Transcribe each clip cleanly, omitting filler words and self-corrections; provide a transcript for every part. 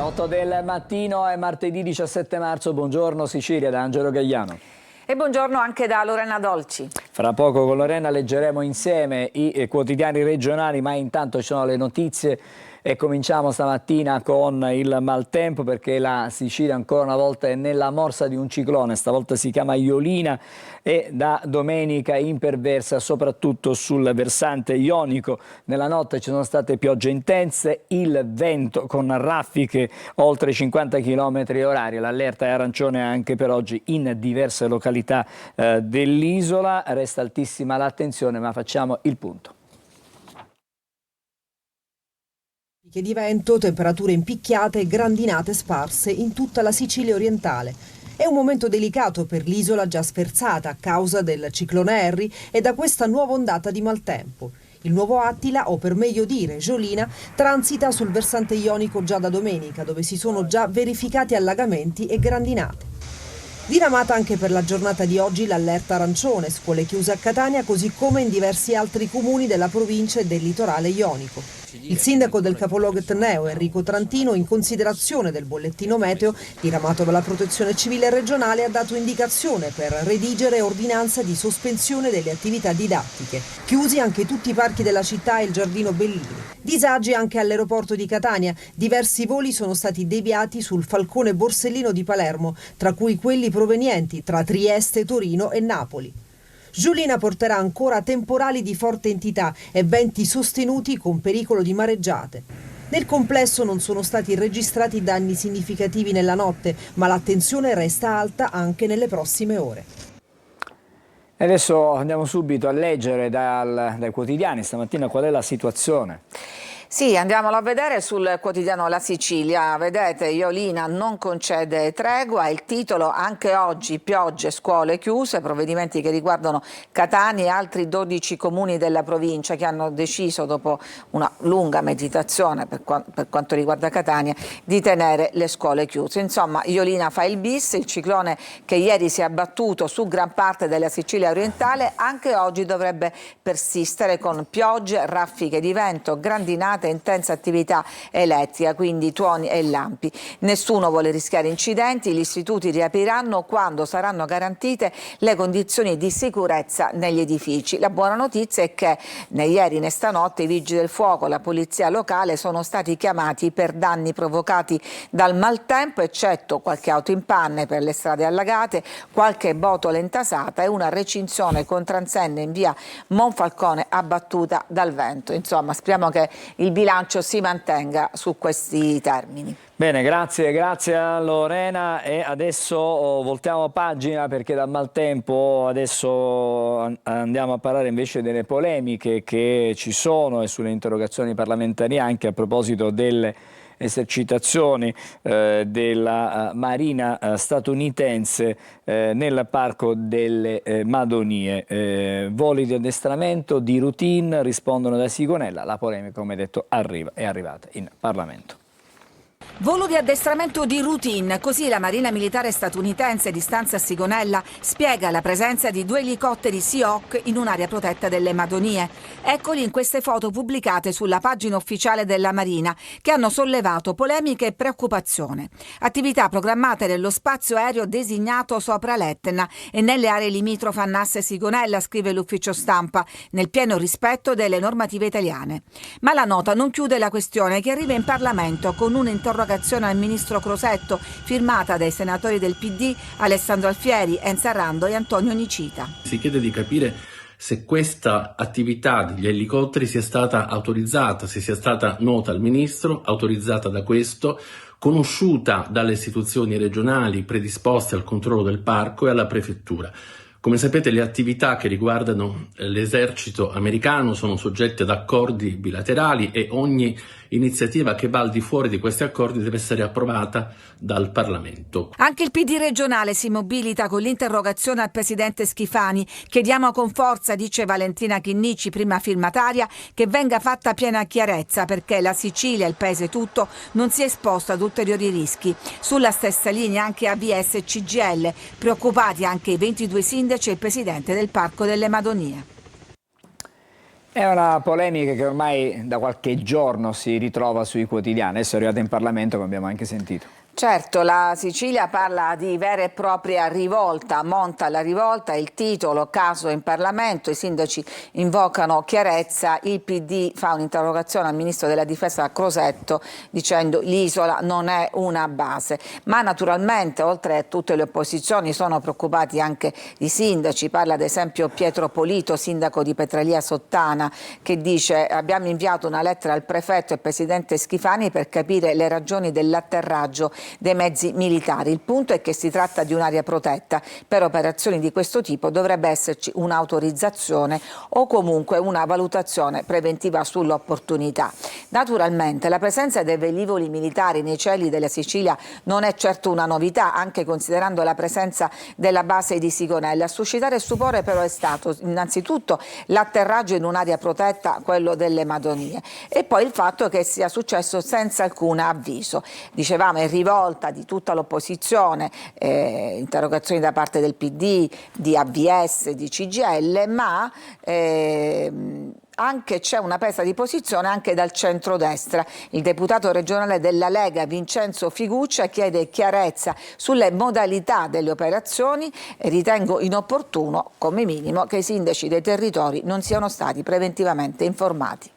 8 del mattino è martedì 17 marzo, buongiorno Sicilia da Angelo Gagliano. E buongiorno anche da Lorena Dolci. Fra poco con Lorena leggeremo insieme i quotidiani regionali, ma intanto ci sono le notizie e cominciamo stamattina con il maltempo perché la Sicilia ancora una volta è nella morsa di un ciclone, stavolta si chiama Iolina e da domenica imperversa soprattutto sul versante ionico. Nella notte ci sono state piogge intense, il vento con raffiche oltre 50 km/h, l'allerta è arancione anche per oggi in diverse località dell'isola, resta altissima l'attenzione ma facciamo il punto. Di vento, temperature impicchiate e grandinate sparse in tutta la Sicilia orientale. È un momento delicato per l'isola già sferzata a causa del ciclone Harry e da questa nuova ondata di maltempo. Il nuovo Attila, o per meglio dire Giolina, transita sul versante ionico già da domenica, dove si sono già verificati allagamenti e grandinate. Diramata anche per la giornata di oggi l'allerta arancione, scuole chiuse a Catania così come in diversi altri comuni della provincia e del litorale ionico. Il sindaco del capoluogo etneo, Enrico Trantino, in considerazione del bollettino meteo diramato dalla Protezione Civile regionale, ha dato indicazione per redigere ordinanza di sospensione delle attività didattiche. Chiusi anche tutti i parchi della città e il giardino Bellini. Disagi anche all'aeroporto di Catania. Diversi voli sono stati deviati sul Falcone Borsellino di Palermo, tra cui quelli provenienti tra Trieste, Torino e Napoli. Giolina porterà ancora temporali di forte entità e venti sostenuti con pericolo di mareggiate. Nel complesso non sono stati registrati danni significativi nella notte, ma l'attenzione resta alta anche nelle prossime ore. E adesso andiamo subito a leggere dai quotidiani stamattina qual è la situazione. Sì, andiamolo a vedere sul quotidiano La Sicilia. Vedete, Iolina non concede tregua, il titolo anche oggi piogge, scuole chiuse, provvedimenti che riguardano Catania e altri 12 comuni della provincia che hanno deciso dopo una lunga meditazione per quanto riguarda Catania di tenere le scuole chiuse. Insomma, Iolina fa il bis, il ciclone che ieri si è abbattuto su gran parte della Sicilia orientale anche oggi dovrebbe persistere con piogge, raffiche di vento, grandinate, intensa attività elettrica, quindi tuoni e lampi. Nessuno vuole rischiare incidenti, gli istituti riapriranno quando saranno garantite le condizioni di sicurezza negli edifici. La buona notizia è che né ieri né stanotte i vigili del fuoco, la polizia locale sono stati chiamati per danni provocati dal maltempo, eccetto qualche auto in panne per le strade allagate, qualche botola intasata e una recinzione con transenne in via Monfalcone abbattuta dal vento. Insomma, speriamo che il bilancio si mantenga su questi termini. Bene, grazie a Lorena e adesso voltiamo pagina perché dal maltempo adesso andiamo a parlare invece delle polemiche che ci sono e sulle interrogazioni parlamentari anche a proposito delle esercitazioni della Marina statunitense nel Parco delle Madonie. Voli di addestramento di routine rispondono da Sigonella, la polemica come detto è arrivata in Parlamento. Volo di addestramento di routine, così la Marina Militare statunitense di stanza a Sigonella spiega la presenza di 2 elicotteri Seahawk in un'area protetta delle Madonie. Eccoli in queste foto pubblicate sulla pagina ufficiale della Marina, che hanno sollevato polemiche e preoccupazione. Attività programmate nello spazio aereo designato sopra l'Etna e nelle aree limitrofe a Nasse e Sigonella, scrive l'ufficio stampa, nel pieno rispetto delle normative italiane. Ma la nota non chiude la questione, che arriva in Parlamento con un'interrogazione al ministro Crosetto, firmata dai senatori del PD Alessandro Alfieri, Enza Rando e Antonio Nicita. Si chiede di capire se questa attività degli elicotteri sia stata autorizzata, se sia stata nota al ministro, autorizzata da questo, conosciuta dalle istituzioni regionali predisposte al controllo del parco e alla prefettura. Come sapete, le attività che riguardano l'esercito americano sono soggette ad accordi bilaterali e ogni iniziativa che va al di fuori di questi accordi deve essere approvata dal Parlamento. Anche il PD regionale si mobilita con l'interrogazione al presidente Schifani. Chiediamo con forza, dice Valentina Chinnici, prima firmataria, che venga fatta piena chiarezza perché la Sicilia, il paese tutto, non sia esposto ad ulteriori rischi. Sulla stessa linea anche AVS e CGIL, preoccupati anche i 22 sindaci e il presidente del Parco delle Madonie. È una polemica che ormai da qualche giorno si ritrova sui quotidiani, adesso è arrivata in Parlamento, come abbiamo anche sentito. Certo, la Sicilia parla di vera e propria rivolta, monta la rivolta, il titolo, caso in Parlamento, i sindaci invocano chiarezza, il PD fa un'interrogazione al ministro della difesa Crosetto dicendo l'isola non è una base, ma naturalmente oltre a tutte le opposizioni sono preoccupati anche i sindaci, parla ad esempio Pietro Polito, sindaco di Petralia Sottana, che dice abbiamo inviato una lettera al prefetto e al presidente Schifani per capire le ragioni dell'atterraggio dei mezzi militari. Il punto è che si tratta di un'area protetta. Per operazioni di questo tipo dovrebbe esserci un'autorizzazione o comunque una valutazione preventiva sull'opportunità. Naturalmente la presenza dei velivoli militari nei cieli della Sicilia non è certo una novità, anche considerando la presenza della base di Sigonella. A suscitare stupore però è stato innanzitutto l'atterraggio in un'area protetta, quello delle Madonie, e poi il fatto che sia successo senza alcun avviso. Dicevamo è rivolta di tutta l'opposizione, interrogazioni da parte del PD, di AVS, di CGIL, ma anche c'è una presa di posizione anche dal centrodestra. Il deputato regionale della Lega Vincenzo Figuccia chiede chiarezza sulle modalità delle operazioni e ritengo inopportuno, come minimo, che i sindaci dei territori non siano stati preventivamente informati.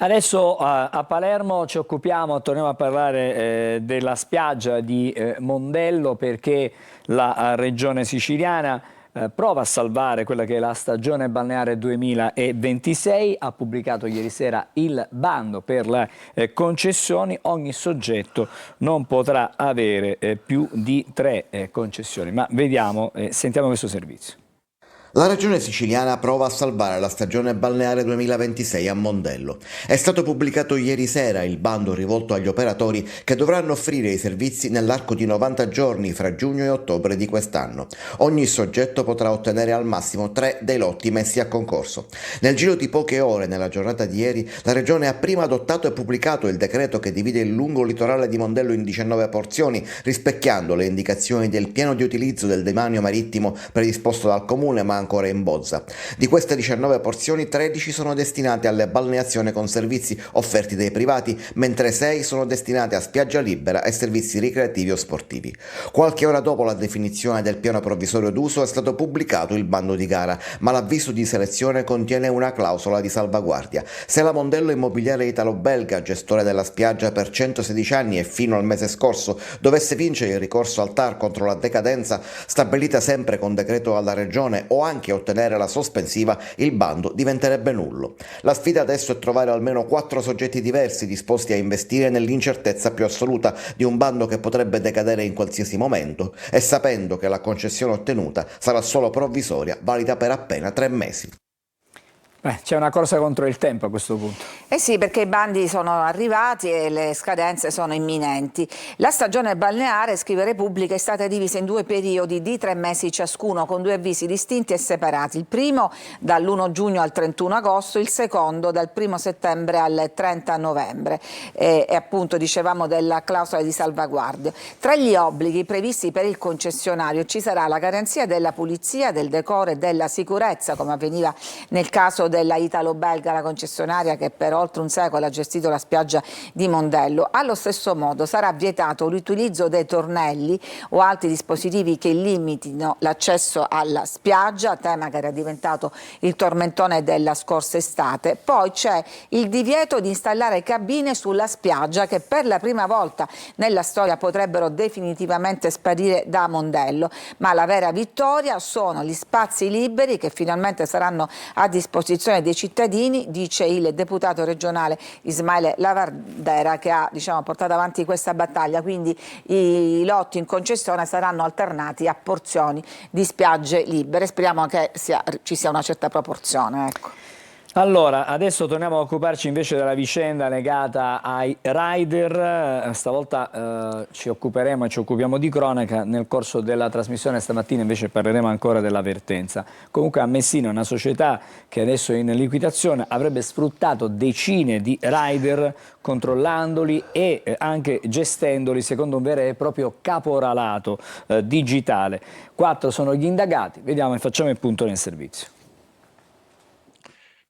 Adesso a Palermo ci occupiamo, torniamo a parlare della spiaggia di Mondello, perché la regione siciliana prova a salvare quella che è la stagione balneare 2026, ha pubblicato ieri sera il bando per le concessioni, ogni soggetto non potrà avere più di 3 concessioni, ma vediamo, sentiamo questo servizio. La regione siciliana prova a salvare la stagione balneare 2026 a Mondello. È stato pubblicato ieri sera il bando rivolto agli operatori che dovranno offrire i servizi nell'arco di 90 giorni fra giugno e ottobre di quest'anno. Ogni soggetto potrà ottenere al massimo 3 dei lotti messi a concorso. Nel giro di poche ore, nella giornata di ieri, la regione ha prima adottato e pubblicato il decreto che divide il lungo litorale di Mondello in 19 porzioni, rispecchiando le indicazioni del piano di utilizzo del demanio marittimo predisposto dal comune, ma ancora in bozza. Di queste 19 porzioni, 13 sono destinate alle balneazioni con servizi offerti dai privati, mentre 6 sono destinate a spiaggia libera e servizi ricreativi o sportivi. Qualche ora dopo la definizione del piano provvisorio d'uso è stato pubblicato il bando di gara, ma l'avviso di selezione contiene una clausola di salvaguardia. Se la Mondello Immobiliare Italo-Belga, gestore della spiaggia per 116 anni e fino al mese scorso, dovesse vincere il ricorso al TAR contro la decadenza, stabilita sempre con decreto alla regione, o anche ottenere la sospensiva, il bando diventerebbe nullo. La sfida adesso è trovare almeno 4 soggetti diversi disposti a investire nell'incertezza più assoluta di un bando che potrebbe decadere in qualsiasi momento, e sapendo che la concessione ottenuta sarà solo provvisoria, valida per appena 3 mesi. C'è una corsa contro il tempo a questo punto. Eh sì, perché i bandi sono arrivati e le scadenze sono imminenti. La stagione balneare, scrive Repubblica, è stata divisa in 2 periodi di 3 mesi ciascuno, con 2 avvisi distinti e separati. Il primo dall'1 giugno al 31 agosto, il secondo dal 1 settembre al 30 novembre. E appunto dicevamo della clausola di salvaguardia. Tra gli obblighi previsti per il concessionario ci sarà la garanzia della pulizia, del decoro e della sicurezza, come avveniva nel caso della Italo-Belga, la concessionaria che per oltre un secolo ha gestito la spiaggia di Mondello. Allo stesso modo sarà vietato l'utilizzo dei tornelli o altri dispositivi che limitino l'accesso alla spiaggia, tema che era diventato il tormentone della scorsa estate. Poi c'è il divieto di installare cabine sulla spiaggia, che per la prima volta nella storia potrebbero definitivamente sparire da Mondello, ma la vera vittoria sono gli spazi liberi che finalmente saranno a disposizione dei cittadini, dice il deputato regionale Ismaele Lavardera, che ha portato avanti questa battaglia. Quindi i lotti in concessione saranno alternati a porzioni di spiagge libere. Speriamo che ci sia una certa proporzione, ecco. Allora, adesso torniamo a occuparci invece della vicenda legata ai rider. Stavolta ci occuperemo e ci occupiamo di cronaca. Nel corso della trasmissione stamattina invece parleremo ancora dell'avvertenza. Comunque a Messina, una società che adesso è in liquidazione, avrebbe sfruttato decine di rider controllandoli e anche gestendoli secondo un vero e proprio caporalato digitale. 4 sono gli indagati, vediamo e facciamo il punto nel servizio.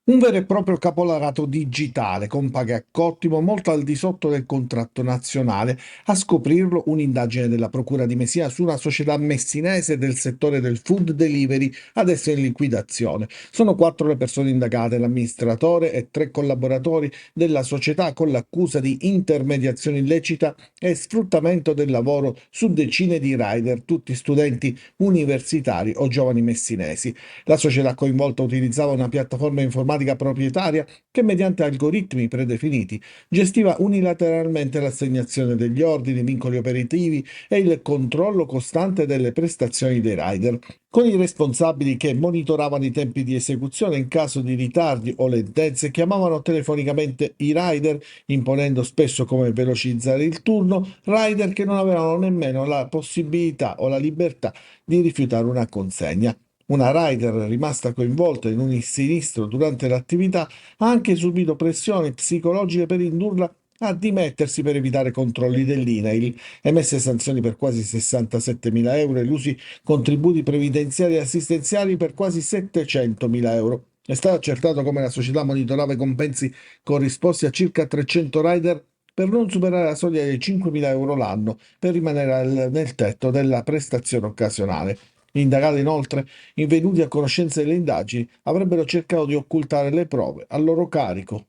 Un vero e proprio capolavoro digitale con paghe ottimo, molto al di sotto del contratto nazionale. A scoprirlo un'indagine della Procura di Messina su una società messinese del settore del food delivery, adesso in liquidazione. Sono 4 le persone indagate, l'amministratore e 3 collaboratori della società, con l'accusa di intermediazione illecita e sfruttamento del lavoro su decine di rider, tutti studenti universitari o giovani messinesi. La società coinvolta utilizzava una piattaforma informatica proprietaria che, mediante algoritmi predefiniti, gestiva unilateralmente l'assegnazione degli ordini, vincoli operativi e il controllo costante delle prestazioni dei rider, con i responsabili che monitoravano i tempi di esecuzione. In caso di ritardi o lentezze chiamavano telefonicamente i rider, imponendo spesso come velocizzare il turno, rider che non avevano nemmeno la possibilità o la libertà di rifiutare una consegna. Una rider rimasta coinvolta in un sinistro durante l'attività ha anche subito pressioni psicologiche per indurla a dimettersi per evitare controlli dell'INAIL, emesse sanzioni per quasi 67.000 euro e elusi contributi previdenziali e assistenziali per quasi 700.000 euro. È stato accertato come la società monitorava i compensi corrisposti a circa 300 rider per non superare la soglia dei 5.000 euro l'anno per rimanere nel tetto della prestazione occasionale. Gli indagati, inoltre, venuti a conoscenza delle indagini, avrebbero cercato di occultare le prove a loro carico.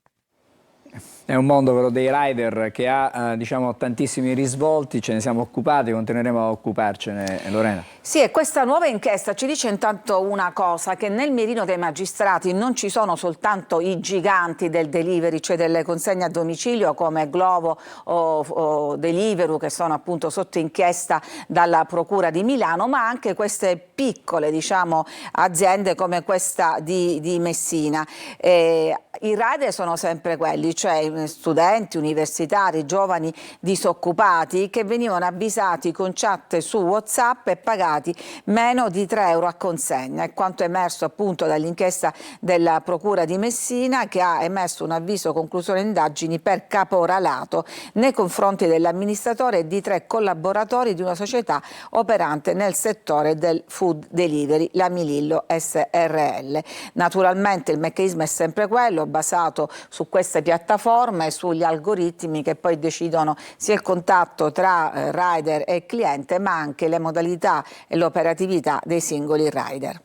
È un mondo, quello dei rider, che ha diciamo, tantissimi risvolti, ce ne siamo occupati, continueremo a occuparcene, Lorena. Sì, e questa nuova inchiesta ci dice intanto una cosa, che nel mirino dei magistrati non ci sono soltanto i giganti del delivery, cioè delle consegne a domicilio come Glovo o Deliveroo, che sono appunto sotto inchiesta dalla Procura di Milano, ma anche queste piccole, diciamo, aziende come questa di Messina. I rider sono sempre quelli, cioè studenti, universitari, giovani disoccupati che venivano avvisati con chat su WhatsApp e pagati meno di 3 euro a consegna. È quanto emerso appunto dall'inchiesta della Procura di Messina, che ha emesso un avviso conclusione indagini per caporalato nei confronti dell'amministratore e di 3 collaboratori di una società operante nel settore del food delivery, la Milillo SRL. Naturalmente il meccanismo è sempre quello, basato su queste piattaforme, sugli algoritmi che poi decidono sia il contatto tra rider e cliente, ma anche le modalità e l'operatività dei singoli rider.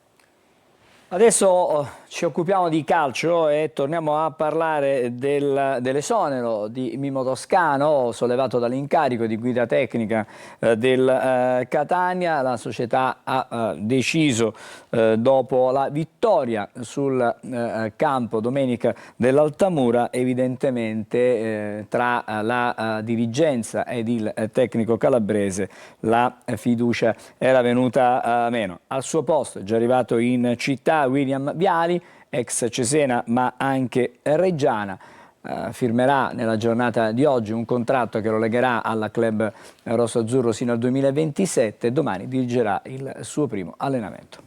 Adesso ci occupiamo di calcio e torniamo a parlare dell'esonero di Mimmo Toscano, sollevato dall'incarico di guida tecnica del Catania. La società ha deciso, dopo la vittoria sul campo domenica dell'Altamura, evidentemente tra la dirigenza ed il tecnico calabrese la fiducia era venuta meno. Al suo posto è già arrivato in città William Viali, ex Cesena ma anche reggiana. Firmerà nella giornata di oggi un contratto che lo legherà alla club rosso-azzurro sino al 2027 e domani dirigerà il suo primo allenamento.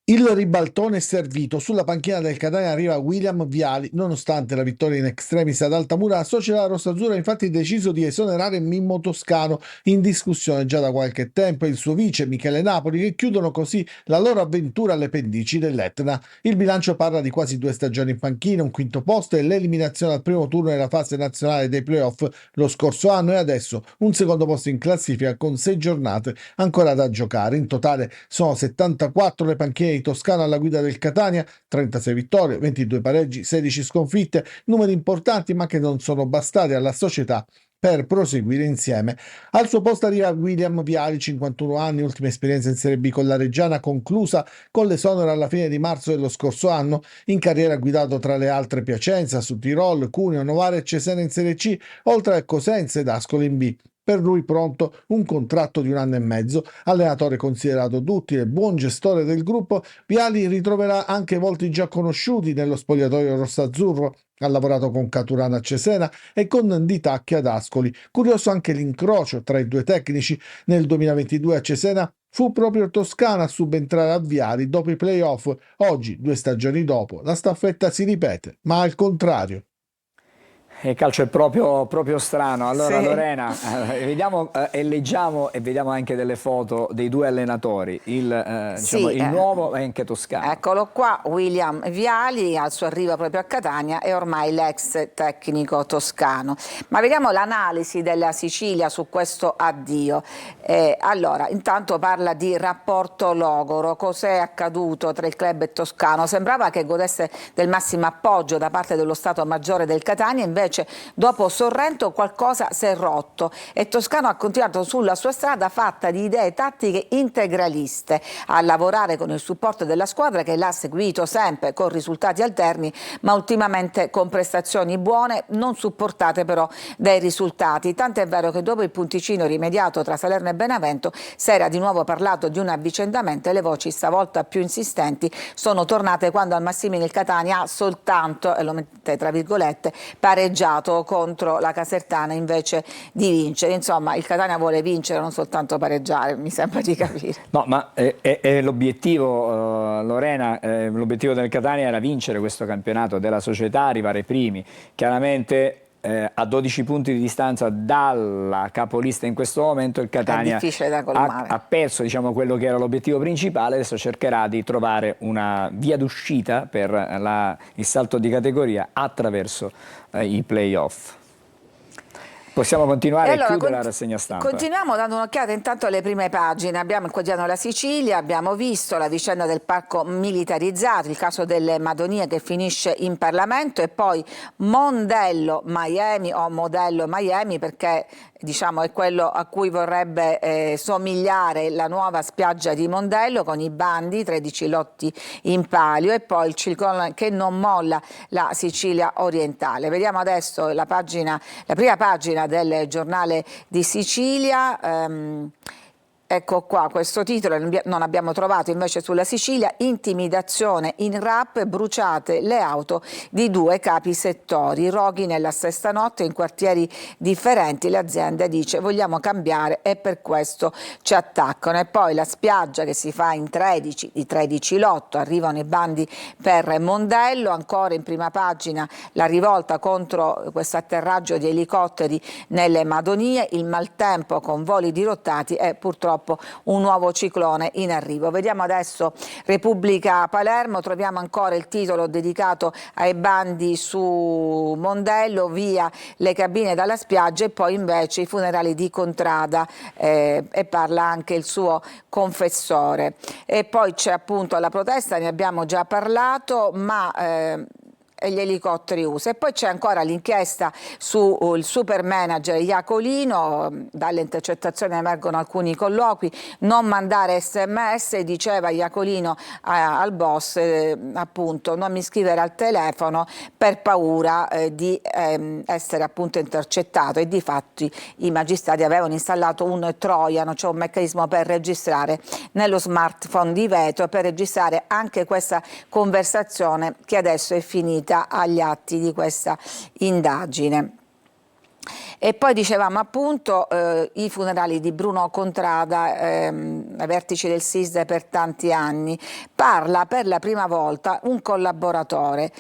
Il ribaltone è servito. Sulla panchina del Catania arriva William Viali. Nonostante la vittoria in extremis ad Altamura, la società rossaazzurra ha infatti deciso di esonerare Mimmo Toscano, in discussione già da qualche tempo, e il suo vice Michele Napoli, che chiudono così la loro avventura alle pendici dell'Etna. Il bilancio parla di quasi 2 stagioni in panchina, un quinto posto e l'eliminazione al primo turno nella fase nazionale dei playoff lo scorso anno, e adesso un secondo posto in classifica con 6 giornate ancora da giocare. In totale sono 74 le panchine di Toscano alla guida del Catania, 36 vittorie, 22 pareggi, 16 sconfitte, numeri importanti ma che non sono bastati alla società per proseguire insieme. Al suo posto arriva William Viali, 51 anni, ultima esperienza in Serie B con la Reggiana, conclusa con l'esonero alla fine di marzo dello scorso anno. In carriera ha guidato tra le altre Piacenza, Sudtirol, Cuneo, Novara e Cesena in Serie C, oltre a Cosenza ed Ascoli in B. Per lui pronto un contratto di 1 anno e mezzo. Allenatore considerato duttile, buon gestore del gruppo, Viali ritroverà anche volti già conosciuti nello spogliatoio rossazzurro. Ha lavorato con Caturana a Cesena e con Di Tacchi ad Ascoli. Curioso anche l'incrocio tra i due tecnici. Nel 2022 a Cesena fu proprio Toscana a subentrare a Viali dopo i playoff. Oggi, 2 stagioni dopo, la staffetta si ripete, ma al contrario. Il calcio è proprio strano. Allora Sì. Lorena, vediamo e leggiamo e vediamo anche delle foto dei due allenatori, diciamo, il nuovo e anche toscano. Eccolo qua, William Viali al suo arrivo proprio a Catania e ormai l'ex tecnico toscano. Ma vediamo l'analisi della Sicilia su questo addio. Allora, intanto parla di rapporto logoro, cos'è accaduto tra il club e Toscano? Sembrava che godesse del massimo appoggio da parte dello Stato Maggiore del Catania, invece dopo Sorrento qualcosa si è rotto e Toscano ha continuato sulla sua strada fatta di idee tattiche integraliste, a lavorare con il supporto della squadra che l'ha seguito sempre con risultati alterni, ma ultimamente con prestazioni buone, non supportate però dai risultati. Tant'è vero che dopo il punticino rimediato tra Salerno e Benevento si era di nuovo parlato di un avvicendamento e le voci stavolta più insistenti sono tornate quando al Massimini il Catania ha soltanto, e lo mette tra virgolette, pareggiato contro la Casertana invece di vincere. Insomma, il Catania vuole vincere, non soltanto pareggiare, mi sembra di capire. No, ma è l'obiettivo, Lorena, l'obiettivo del Catania era vincere questo campionato della società, arrivare primi. Chiaramente a 12 punti di distanza dalla capolista in questo momento il Catania ha perso, diciamo, quello che era l'obiettivo principale. Adesso cercherà di trovare una via d'uscita per il salto di categoria attraverso i play-off. Possiamo continuare e chiudere la rassegna stampa. Continuiamo dando un'occhiata intanto alle prime pagine. Abbiamo il quotidiano La Sicilia, abbiamo visto la vicenda del parco militarizzato, il caso delle Madonie che finisce in Parlamento e poi Mondello Miami o Modello Miami, perché diciamo è quello a cui vorrebbe somigliare la nuova spiaggia di Mondello, con i bandi, 13 lotti in palio, e poi il ciclone che non molla la Sicilia orientale. Vediamo adesso la prima pagina del giornale di Sicilia. Ecco qua questo titolo, non abbiamo trovato invece sulla Sicilia: intimidazione in rap, bruciate le auto di 2 capi settori, roghi nella stessa notte in quartieri differenti, l'azienda dice vogliamo cambiare e per questo ci attaccano. E poi la spiaggia che si fa in 13, di 13 lotto, arrivano i bandi per Mondello, ancora in prima pagina la rivolta contro questo atterraggio di elicotteri nelle Madonie, il maltempo con voli dirottati e purtroppo un nuovo ciclone in arrivo. Vediamo adesso Repubblica Palermo, troviamo ancora il titolo dedicato ai bandi su Mondello, via le cabine dalla spiaggia, e poi invece i funerali di Contrada, e parla anche il suo confessore. E poi c'è appunto la protesta, ne abbiamo già parlato, ma e gli elicotteri USA. E poi c'è ancora l'inchiesta sul super manager Iacolino, dalle intercettazioni emergono alcuni colloqui, non mandare sms, diceva Iacolino al boss, appunto non mi scrivere al telefono per paura di essere appunto intercettato, e difatti i magistrati avevano installato un troiano, cioè un meccanismo per registrare nello smartphone di Veto, per registrare anche questa conversazione che adesso è finita agli atti di questa indagine. E poi dicevamo appunto i funerali di Bruno Contrada, ai vertici del SISDE per tanti anni. Parla per la prima volta un collaboratore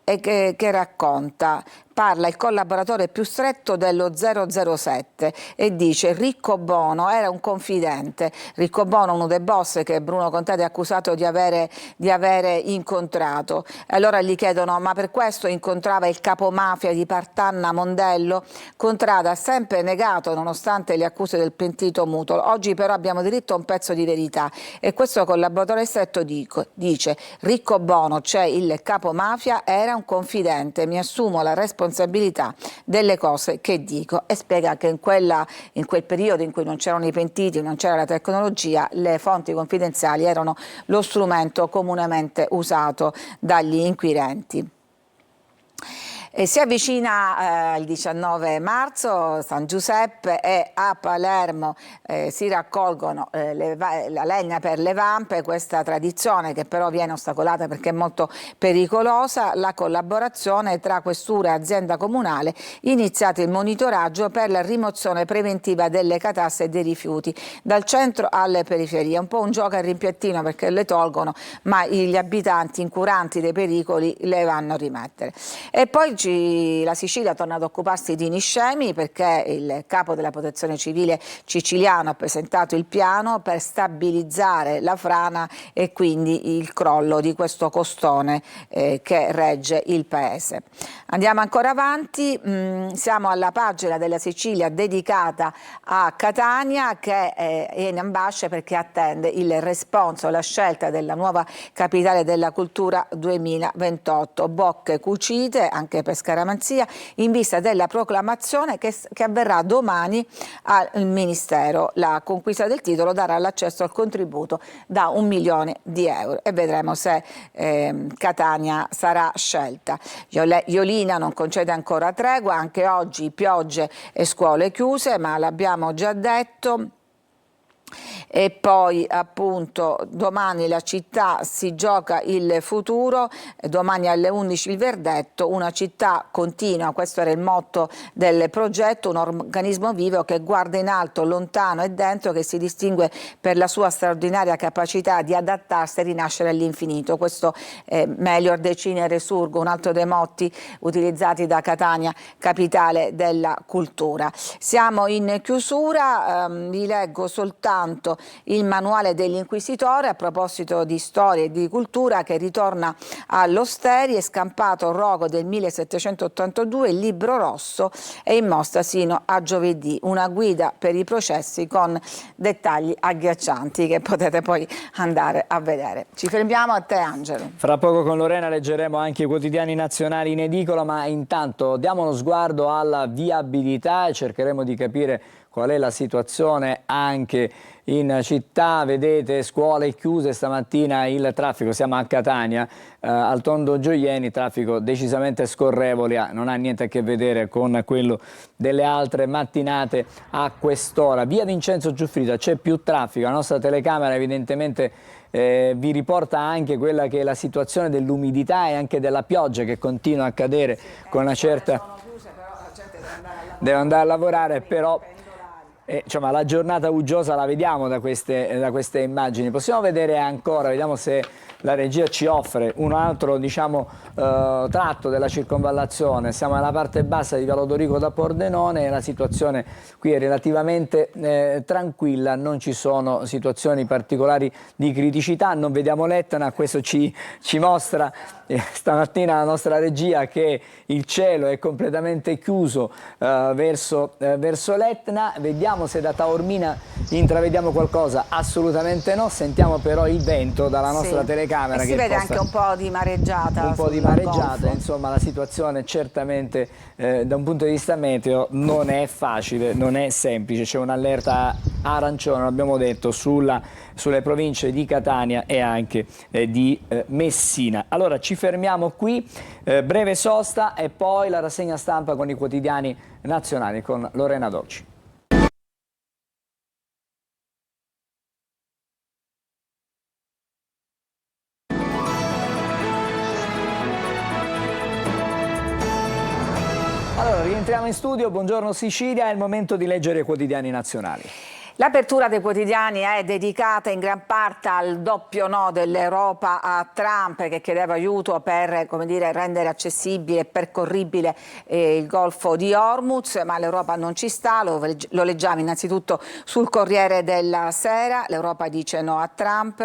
che racconta. Parla il collaboratore più stretto dello 007 e dice: Ricco Bono era un confidente. Ricco Bono, uno dei boss che Bruno Contrada è accusato di avere incontrato. Allora gli chiedono: ma per questo incontrava il capomafia di Partanna Mondello? Contrada ha sempre negato, nonostante le accuse del pentito Mutolo. Oggi però abbiamo diritto a un pezzo di verità, e questo collaboratore stretto dice: Ricco Bono, cioè il capomafia, era un confidente, mi assumo la responsabilità delle cose che dico. E spiega che in quel periodo in cui non c'erano i pentiti, non c'era la tecnologia, le fonti confidenziali erano lo strumento comunemente usato dagli inquirenti. E si avvicina il 19 marzo, San Giuseppe, e a Palermo si raccolgono la legna per le vampe, questa tradizione che però viene ostacolata perché è molto pericolosa. La collaborazione tra questura e azienda comunale, iniziato il monitoraggio per la rimozione preventiva delle catasse e dei rifiuti dal centro alle periferie. È un po' un gioco a rimpiattino perché le tolgono, ma gli abitanti incuranti dei pericoli le vanno a rimettere. E poi oggi la Sicilia torna ad occuparsi di Niscemi perché il capo della Protezione Civile siciliano ha presentato il piano per stabilizzare la frana e quindi il crollo di questo costone che regge il paese. Andiamo ancora avanti, siamo alla pagina della Sicilia dedicata a Catania che è in ambasce perché attende il responso, la scelta della nuova capitale della cultura 2028. Bocche cucite anche per scaramanzia in vista della proclamazione che avverrà domani al Ministero. La conquista del titolo darà l'accesso al contributo da 1 milione di euro e vedremo se Catania sarà scelta. Iolina non concede ancora tregua, anche oggi piogge e scuole chiuse, ma l'abbiamo già detto. E poi appunto domani la città si gioca il futuro, domani alle 11 il verdetto, una città continua, questo era il motto del progetto, un organismo vivo che guarda in alto, lontano e dentro, che si distingue per la sua straordinaria capacità di adattarsi e rinascere all'infinito. Questo è Melior Decine Resurgo, un altro dei motti utilizzati da Catania, capitale della cultura. Siamo in chiusura, vi leggo soltanto il manuale dell'inquisitore a proposito di storia e di cultura che ritorna all'Osteri, è scampato rogo del 1782, il libro rosso è in mostra sino a giovedì, una guida per i processi con dettagli agghiaccianti che potete poi andare a vedere. Ci fermiamo, a te Angelo. Fra poco con Lorena leggeremo anche i quotidiani nazionali in edicola, ma intanto diamo uno sguardo alla viabilità e cercheremo di capire qual è la situazione anche in città. Vedete, scuole chiuse stamattina, il traffico, siamo a Catania, al Tondo Gioieni, traffico decisamente scorrevole, non ha niente a che vedere con quello delle altre mattinate a quest'ora. Via Vincenzo Giuffrida c'è più traffico, la nostra telecamera evidentemente vi riporta anche quella che è la situazione dell'umidità e anche della pioggia che continua a cadere con una certa... Deve andare a lavorare, però... insomma, la giornata uggiosa la vediamo da queste immagini. Possiamo vedere ancora, vediamo se la regia ci offre un altro, diciamo, tratto della circonvallazione. Siamo nella parte bassa di Via Lodorico da Pordenone e la situazione qui è relativamente tranquilla, non ci sono situazioni particolari di criticità, non vediamo l'Etna, questo ci mostra stamattina la nostra regia che il cielo è completamente chiuso verso l'Etna. Vediamo se da Taormina intravediamo qualcosa, assolutamente no, sentiamo però il vento dalla nostra telecamera. E si vede anche un po' di mareggiata. Un po' di mareggiata, insomma la situazione certamente da un punto di vista meteo non è facile, non è semplice, c'è un'allerta arancione, l'abbiamo detto, sulle province di Catania e anche di Messina. Allora ci fermiamo qui, breve sosta e poi la rassegna stampa con i quotidiani nazionali con Lorena Docci. Allora, rientriamo in studio, buongiorno Sicilia, è il momento di leggere i quotidiani nazionali. L'apertura dei quotidiani è dedicata in gran parte al doppio no dell'Europa a Trump che chiedeva aiuto per, come dire, rendere accessibile e percorribile il Golfo di Hormuz, ma l'Europa non ci sta, lo leggiamo innanzitutto sul Corriere della Sera, l'Europa dice no a Trump,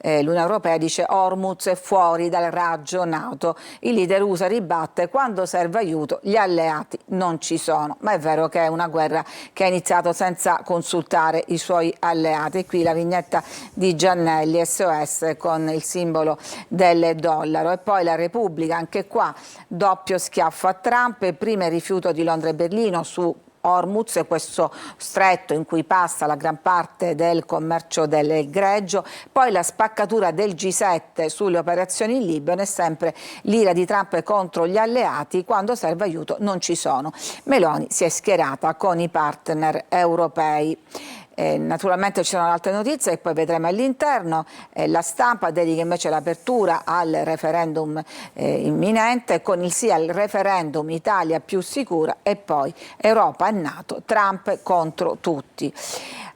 l'Unione Europea dice Hormuz è fuori dal raggio NATO, il leader USA ribatte quando serve aiuto gli alleati non ci sono, ma è vero che è una guerra che ha iniziato senza consultare i suoi alleati. Qui la vignetta di Giannelli, SOS con il simbolo del dollaro. E poi la Repubblica, anche qua doppio schiaffo a Trump, prima il rifiuto di Londra e Berlino su Hormuz, questo stretto in cui passa la gran parte del commercio del greggio, poi la spaccatura del G7 sulle operazioni in Libano e sempre l'ira di Trump contro gli alleati, quando serve aiuto non ci sono. Meloni si è schierata con i partner europei. Naturalmente ci sono altre notizie che poi vedremo all'interno. La Stampa dedica invece l'apertura al referendum imminente, con il sì al referendum Italia più sicura, e poi Europa e NATO, Trump contro tutti.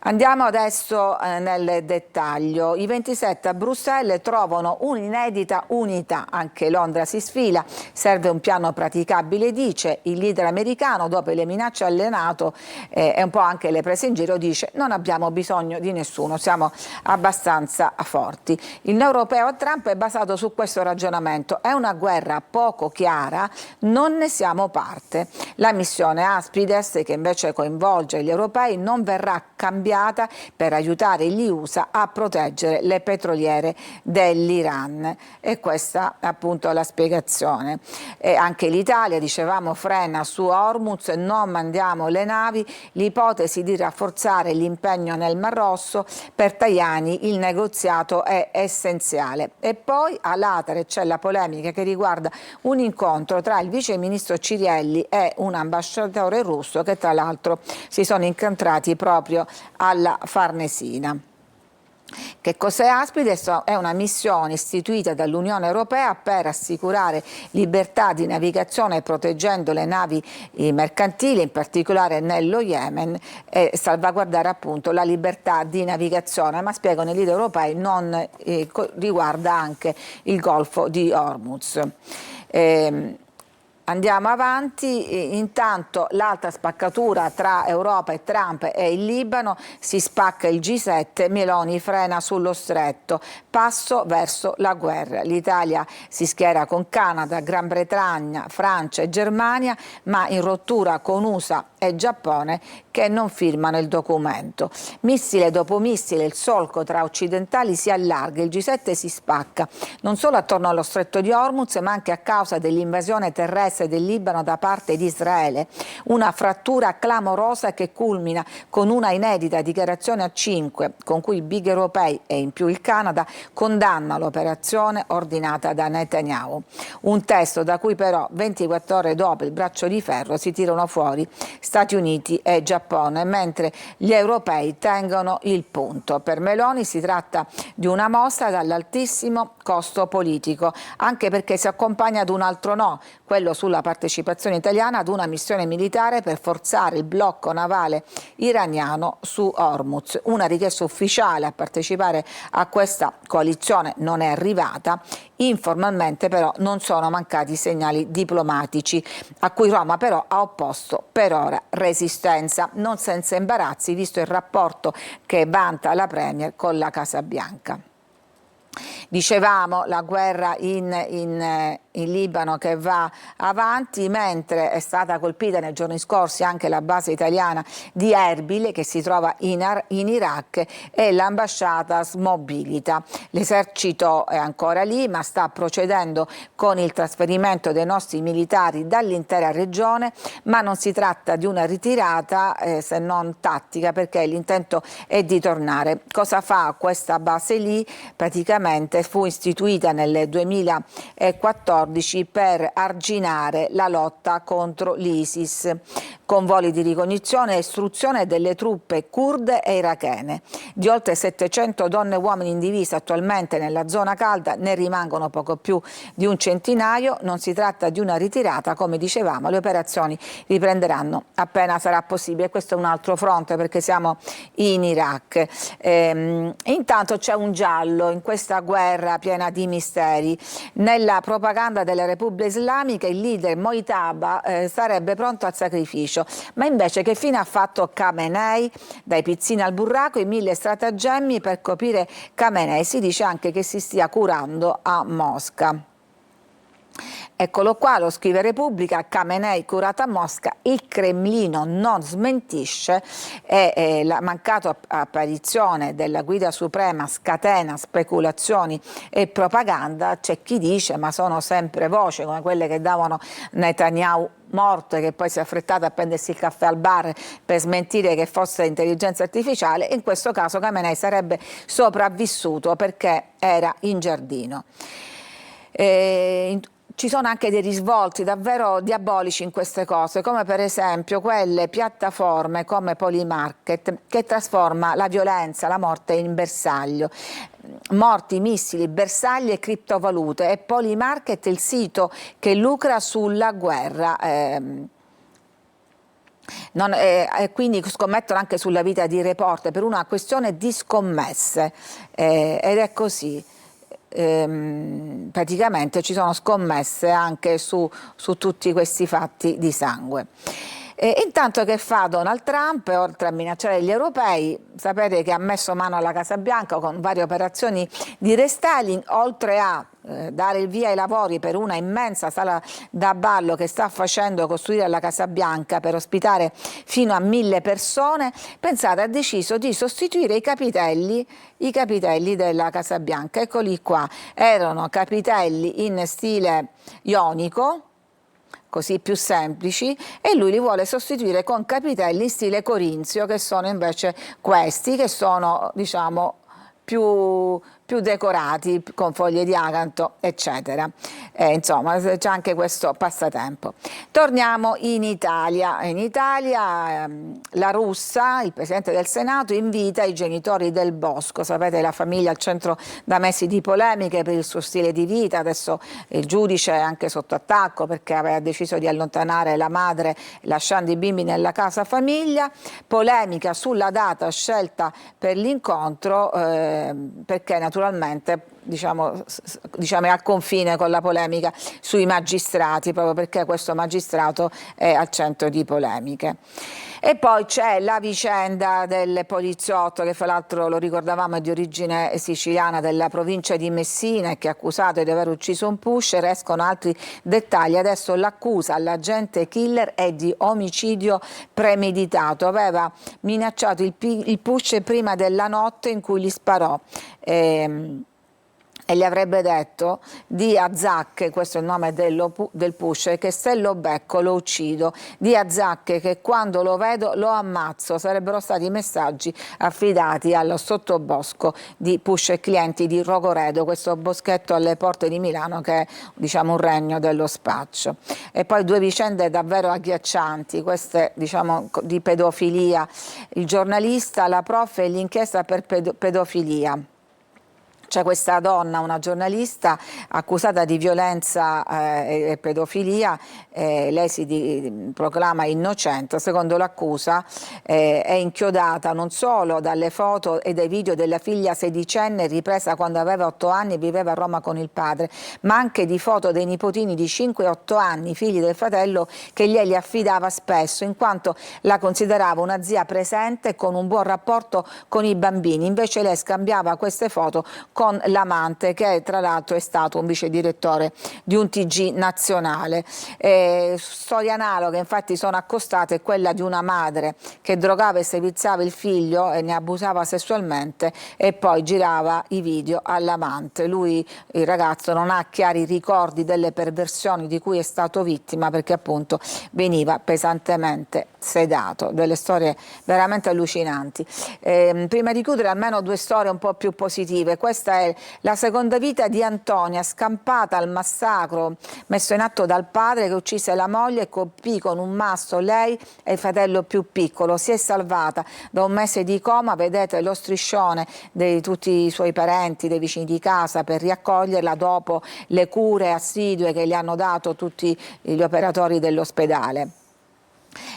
Andiamo adesso nel dettaglio. I 27 a Bruxelles trovano un'inedita unità, anche Londra si sfila, serve un piano praticabile, dice il leader americano, dopo le minacce alle NATO e un po' anche le prese in giro, dice non abbiamo bisogno di nessuno, siamo abbastanza forti. Il no europeo a Trump è basato su questo ragionamento, è una guerra poco chiara, non ne siamo parte. La missione Aspides, che invece coinvolge gli europei, non verrà cambiata per aiutare gli USA a proteggere le petroliere dell'Iran, e questa appunto è la spiegazione. E anche l'Italia, dicevamo, frena su Hormuz, non mandiamo le navi, l'ipotesi di rafforzare l'impegno nel Mar Rosso, per Tajani il negoziato è essenziale. E poi all'Atare c'è la polemica che riguarda un incontro tra il vice ministro Cirielli e un ambasciatore russo, che tra l'altro si sono incontrati proprio alla Farnesina. Che cos'è Aspides? È una missione istituita dall'Unione Europea per assicurare libertà di navigazione proteggendo le navi mercantili, in particolare nello Yemen, e salvaguardare appunto la libertà di navigazione, ma spiegano i leader europei non riguarda anche il Golfo di Hormuz. Andiamo avanti, intanto l'altra spaccatura tra Europa e Trump e il Libano, si spacca il G7, Meloni frena sullo stretto, passo verso la guerra. L'Italia si schiera con Canada, Gran Bretagna, Francia e Germania, ma in rottura con USA e Giappone, che non firmano il documento. Missile dopo missile, il solco tra occidentali si allarga, il G7 si spacca, non solo attorno allo stretto di Hormuz, ma anche a causa dell'invasione terrestre del Libano da parte di Israele, una frattura clamorosa che culmina con una inedita dichiarazione a 5, con cui i big europei e in più il Canada condanna l'operazione ordinata da Netanyahu. Un testo da cui però 24 ore dopo il braccio di ferro si tirano fuori Stati Uniti e Giappone, mentre gli europei tengono il punto. Per Meloni si tratta di una mossa dall'altissimo costo politico, anche perché si accompagna ad un altro no, quello sulla partecipazione italiana ad una missione militare per forzare il blocco navale iraniano su Hormuz. Una richiesta ufficiale a partecipare a questa coalizione non è arrivata, informalmente però non sono mancati segnali diplomatici, a cui Roma però ha opposto per ora resistenza, non senza imbarazzi visto il rapporto che vanta la Premier con la Casa Bianca. Dicevamo la guerra in Libano che va avanti, mentre è stata colpita nei giorni scorsi anche la base italiana di Erbil, che si trova in Iraq, e l'ambasciata smobilita. L'esercito è ancora lì, ma sta procedendo con il trasferimento dei nostri militari dall'intera regione, ma non si tratta di una ritirata se non tattica, perché l'intento è di tornare. Cosa fa questa base lì? Praticamente fu istituita nel 2014 per arginare la lotta contro l'ISIS, con voli di ricognizione e istruzione delle truppe kurde e irachene. Di oltre 700 donne e uomini in divisa attualmente nella zona calda ne rimangono poco più di un centinaio. Non si tratta di una ritirata, come dicevamo, le operazioni riprenderanno appena sarà possibile. Questo è un altro fronte, perché siamo in Iraq. Intanto c'è un giallo in questa guerra piena di misteri. Nella propaganda della Repubblica Islamica il leader Mojtaba sarebbe pronto al sacrificio, ma invece che fine ha fatto Khamenei? Dai pizzini al burraco, i 1000 stratagemmi per colpire Khamenei. Si dice anche che si stia curando a Mosca. Eccolo qua, lo scrive Repubblica, Khamenei curato a Mosca, il Cremlino non smentisce, e la mancata apparizione della guida suprema scatena speculazioni e propaganda. C'è chi dice, ma sono sempre voci come quelle che davano Netanyahu morto e che poi si è affrettato a prendersi il caffè al bar per smentire che fosse intelligenza artificiale. In questo caso Khamenei sarebbe sopravvissuto perché era in giardino. ci sono anche dei risvolti davvero diabolici in queste cose, come per esempio quelle piattaforme come Polymarket che trasforma la violenza, la morte in bersaglio. Morti, missili, bersagli e criptovalute, e Polymarket il sito che lucra sulla guerra. Quindi scommettono anche sulla vita di Reporter per una questione di scommesse, ed è così. Praticamente ci sono scommesse anche su tutti questi fatti di sangue. Intanto che fa Donald Trump, oltre a minacciare gli europei, sapete che ha messo mano alla Casa Bianca con varie operazioni di restyling, oltre a dare il via ai lavori per una immensa sala da ballo che sta facendo costruire alla Casa Bianca per ospitare fino a 1000 persone. Pensate, ha deciso di sostituire i capitelli della Casa Bianca. Eccoli qua, erano capitelli in stile ionico, così più semplici, e lui li vuole sostituire con capitelli in stile corinzio, che sono invece questi, che sono, diciamo, più decorati, con foglie di acanto, eccetera. Insomma, c'è anche questo passatempo. Torniamo in Italia. In Italia la Russa, il Presidente del Senato, invita i genitori del Bosco. Sapete, la famiglia al centro da mesi di polemiche per il suo stile di vita. Adesso il giudice è anche sotto attacco perché aveva deciso di allontanare la madre lasciando i bimbi nella casa famiglia. Polemica sulla data scelta per l'incontro, perché naturalmente diciamo è al confine con la polemica sui magistrati, proprio perché questo magistrato è al centro di polemiche. E poi c'è la vicenda del poliziotto che, fra l'altro, lo ricordavamo, è di origine siciliana, della provincia di Messina, e che è accusato di aver ucciso un pusher. Escono altri dettagli. Adesso l'accusa all'agente killer è di omicidio premeditato. Aveva minacciato il pusher prima della notte in cui gli sparò. E gli avrebbe detto: di a Zacche, questo è il nome del pusher, che se lo becco lo uccido, di a Zacche che quando lo vedo lo ammazzo. Sarebbero stati i messaggi affidati al sottobosco di pusher clienti di Rogoredo, questo boschetto alle porte di Milano che è, diciamo, un regno dello spaccio. E poi due vicende davvero agghiaccianti, queste, diciamo, di pedofilia: il giornalista, la prof e l'inchiesta per pedofilia. C'è questa donna, una giornalista, accusata di violenza e pedofilia. Lei si proclama innocente. Secondo l'accusa è inchiodata non solo dalle foto e dai video della figlia sedicenne ripresa quando aveva 8 anni e viveva a Roma con il padre, ma anche di foto dei nipotini di 5 e 8 anni, figli del fratello, che glieli affidava spesso, in quanto la considerava una zia presente con un buon rapporto con i bambini. Invece lei scambiava queste foto con l'amante, che tra l'altro è stato un vice direttore di un TG nazionale. Storie analoghe infatti sono accostate, quella di una madre che drogava e seviziava il figlio e ne abusava sessualmente e poi girava i video all'amante. Lui, il ragazzo, non ha chiari ricordi delle perversioni di cui è stato vittima, perché appunto veniva pesantemente sedato. Delle storie veramente allucinanti. Prima di chiudere, almeno due storie un po' più positive. Questa è la seconda vita di Antonia, scampata al massacro messo in atto dal padre che uccise la moglie e colpì con un masso lei e il fratello più piccolo. Si è salvata da un mese di coma, vedete lo striscione di tutti i suoi parenti, dei vicini di casa, per riaccoglierla dopo le cure assidue che gli hanno dato tutti gli operatori dell'ospedale.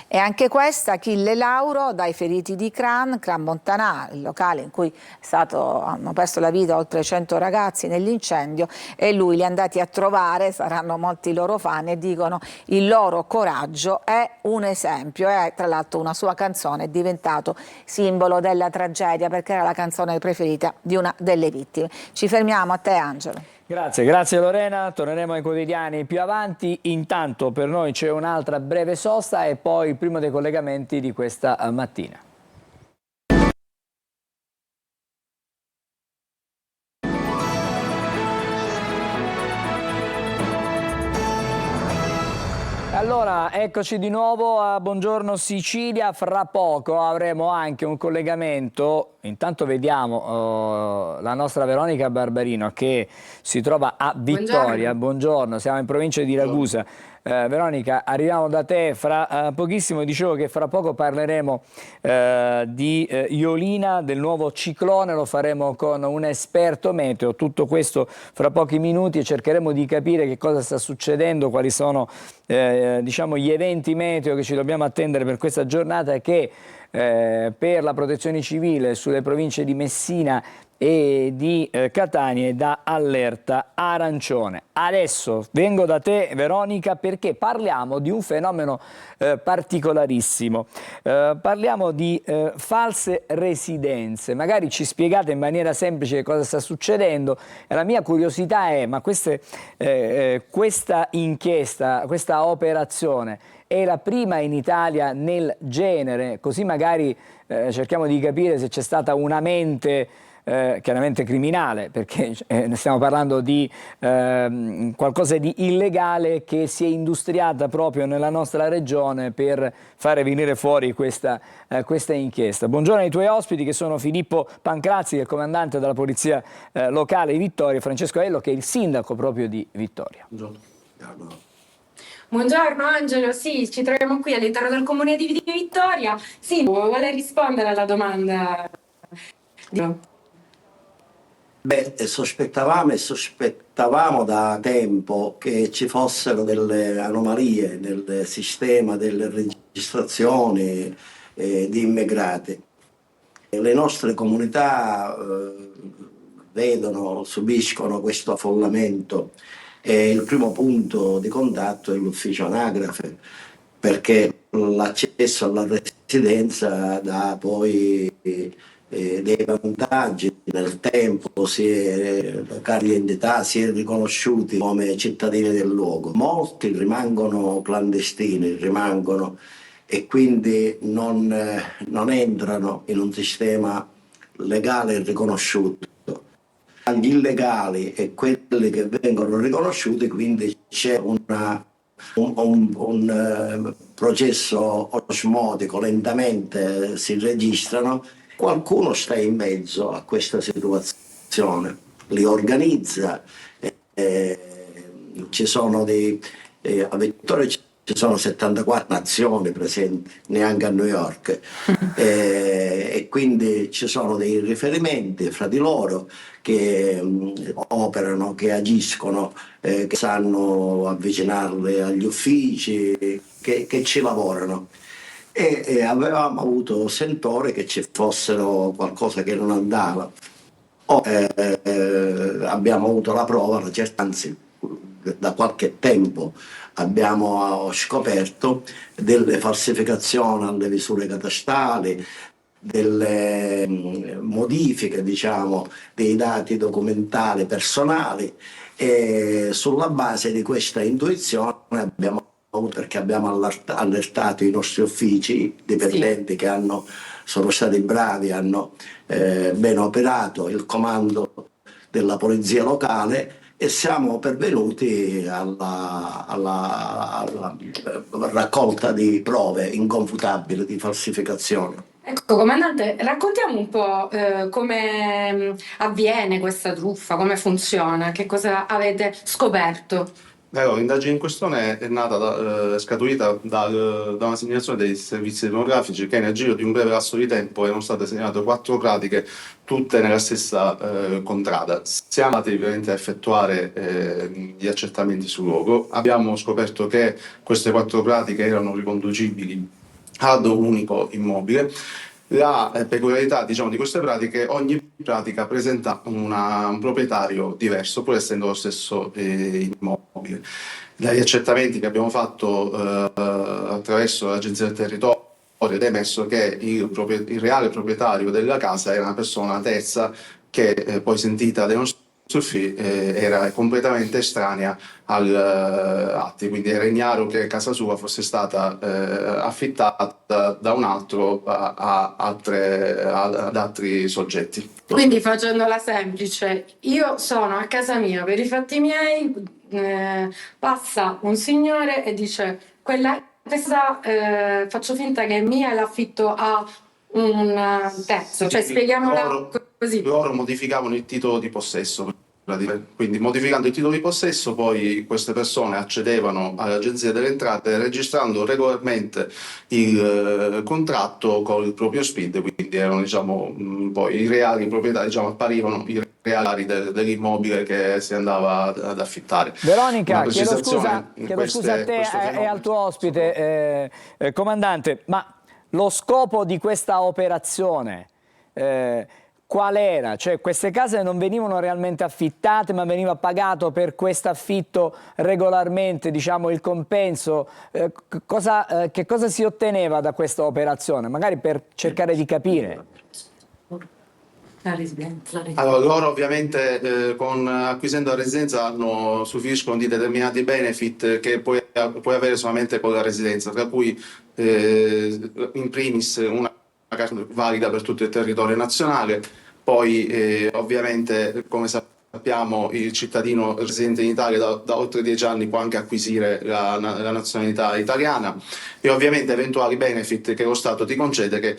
E anche questa, Achille Lauro, dai feriti di Cran Montanà, il locale in cui hanno perso la vita oltre 100 ragazzi nell'incendio, e lui li è andati a trovare, saranno molti loro fan, e dicono il loro coraggio è un esempio. E tra l'altro una sua canzone è diventato simbolo della tragedia, perché era la canzone preferita di una delle vittime. Ci fermiamo, a te Angelo. Grazie Lorena, torneremo ai quotidiani più avanti. Intanto per noi c'è un'altra breve sosta e poi il primo dei collegamenti di questa mattina. Allora, eccoci di nuovo a Buongiorno Sicilia. Fra poco avremo anche un collegamento. Intanto vediamo la nostra Veronica Barbarino che si trova a Vittoria. Buongiorno, siamo in provincia di Ragusa. Veronica, arriviamo da te fra pochissimo. Dicevo che fra poco parleremo di Iolina, del nuovo ciclone, lo faremo con un esperto meteo. Tutto questo fra pochi minuti e cercheremo di capire che cosa sta succedendo, quali sono diciamo gli eventi meteo che ci dobbiamo attendere per questa giornata che per la protezione civile sulle province di Messina e di Catania è da allerta arancione. Adesso vengo da te, Veronica, perché parliamo di un fenomeno particolarissimo. Parliamo di false residenze. Magari ci spiegate in maniera semplice cosa sta succedendo. E la mia curiosità è, ma questa inchiesta, questa operazione è la prima in Italia nel genere? Così magari cerchiamo di capire se c'è stata una mente chiaramente criminale, perché stiamo parlando di qualcosa di illegale che si è industriata proprio nella nostra regione per fare venire fuori questa inchiesta. Buongiorno ai tuoi ospiti, che sono Filippo Pancrazzi, che è il comandante della polizia locale di Vittoria, e Francesco Ello, che è il sindaco proprio di Vittoria. Buongiorno. Buongiorno Angelo, sì, ci troviamo qui all'interno del comune di Vittoria. Sì, vuole rispondere alla domanda? Beh, sospettavamo da tempo che ci fossero delle anomalie nel sistema delle registrazioni di immigrati. Le nostre comunità subiscono questo affollamento e il primo punto di contatto è l'ufficio anagrafe, perché l'accesso alla residenza dà poi dei vantaggi nel tempo, la carta d'identità, si è riconosciuti come cittadini del luogo. Molti rimangono clandestini, e quindi non entrano in un sistema legale riconosciuto. Gli illegali e quelli che vengono riconosciuti, quindi c'è un processo osmotico, lentamente si registrano. Qualcuno sta in mezzo a questa situazione, li organizza, ci sono a Vittoria ci sono 74 nazioni presenti, neanche a New York, e quindi ci sono dei riferimenti fra di loro che operano, che agiscono, che sanno avvicinarli agli uffici, che ci lavorano. E avevamo avuto sentore che ci fossero qualcosa che non andava. Abbiamo avuto la prova, anzi da qualche tempo abbiamo scoperto delle falsificazioni alle misure catastali, delle modifiche, diciamo, dei dati documentali personali, e sulla base di questa intuizione perché abbiamo allertato i nostri uffici dipendenti che sono stati bravi, hanno ben operato, il comando della polizia locale, e siamo pervenuti alla raccolta di prove inconfutabili di falsificazione. Ecco, comandante, raccontiamo un po' come avviene questa truffa, come funziona, che cosa avete scoperto? Allora, l'indagine in questione è nata, scaturita da una segnalazione dei servizi demografici che nel giro di un breve lasso di tempo erano state segnalate 4 pratiche, tutte nella stessa contrada. Siamo andati ovviamente a effettuare gli accertamenti sul luogo. Abbiamo scoperto che queste 4 pratiche erano riconducibili ad un unico immobile. La peculiarità, diciamo, di queste pratiche: ogni pratica presenta un proprietario diverso, pur essendo lo stesso immobile. Dagli accertamenti che abbiamo fatto attraverso l'Agenzia del Territorio ed è emerso che il reale proprietario della casa era una persona terza che poi, sentita dai nostri uffici, era completamente estranea agli atti, quindi era ignaro che casa sua fosse stata affittata da un altro ad altri soggetti. Quindi, facendola semplice, io sono a casa mia per i fatti miei, passa un signore e dice: questa faccio finta che è mia e l'affitto a un terzo, cioè spieghiamola così. Loro modificavano il titolo di possesso. Quindi modificando il titolo di possesso poi queste persone accedevano all'Agenzia delle Entrate registrando regolarmente il contratto con il proprio SPID, quindi erano poi i reali proprietari, apparivano i reali dell'immobile che si andava ad affittare. Veronica, chiedo scusa a te e al tuo ospite, comandante, ma lo scopo di questa operazione qual era? Cioè queste case non venivano realmente affittate, ma veniva pagato per questo affitto regolarmente, diciamo, il compenso. Che cosa si otteneva da questa operazione? Magari per cercare di capire. La residenza. Allora, loro ovviamente acquisendo la residenza usufruiscono di determinati benefit che puoi avere solamente con la residenza, tra cui in primis una carta valida per tutto il territorio nazionale, poi ovviamente come sappiamo il cittadino residente in Italia da oltre 10 anni può anche acquisire la nazionalità italiana e ovviamente eventuali benefit che lo Stato ti concede che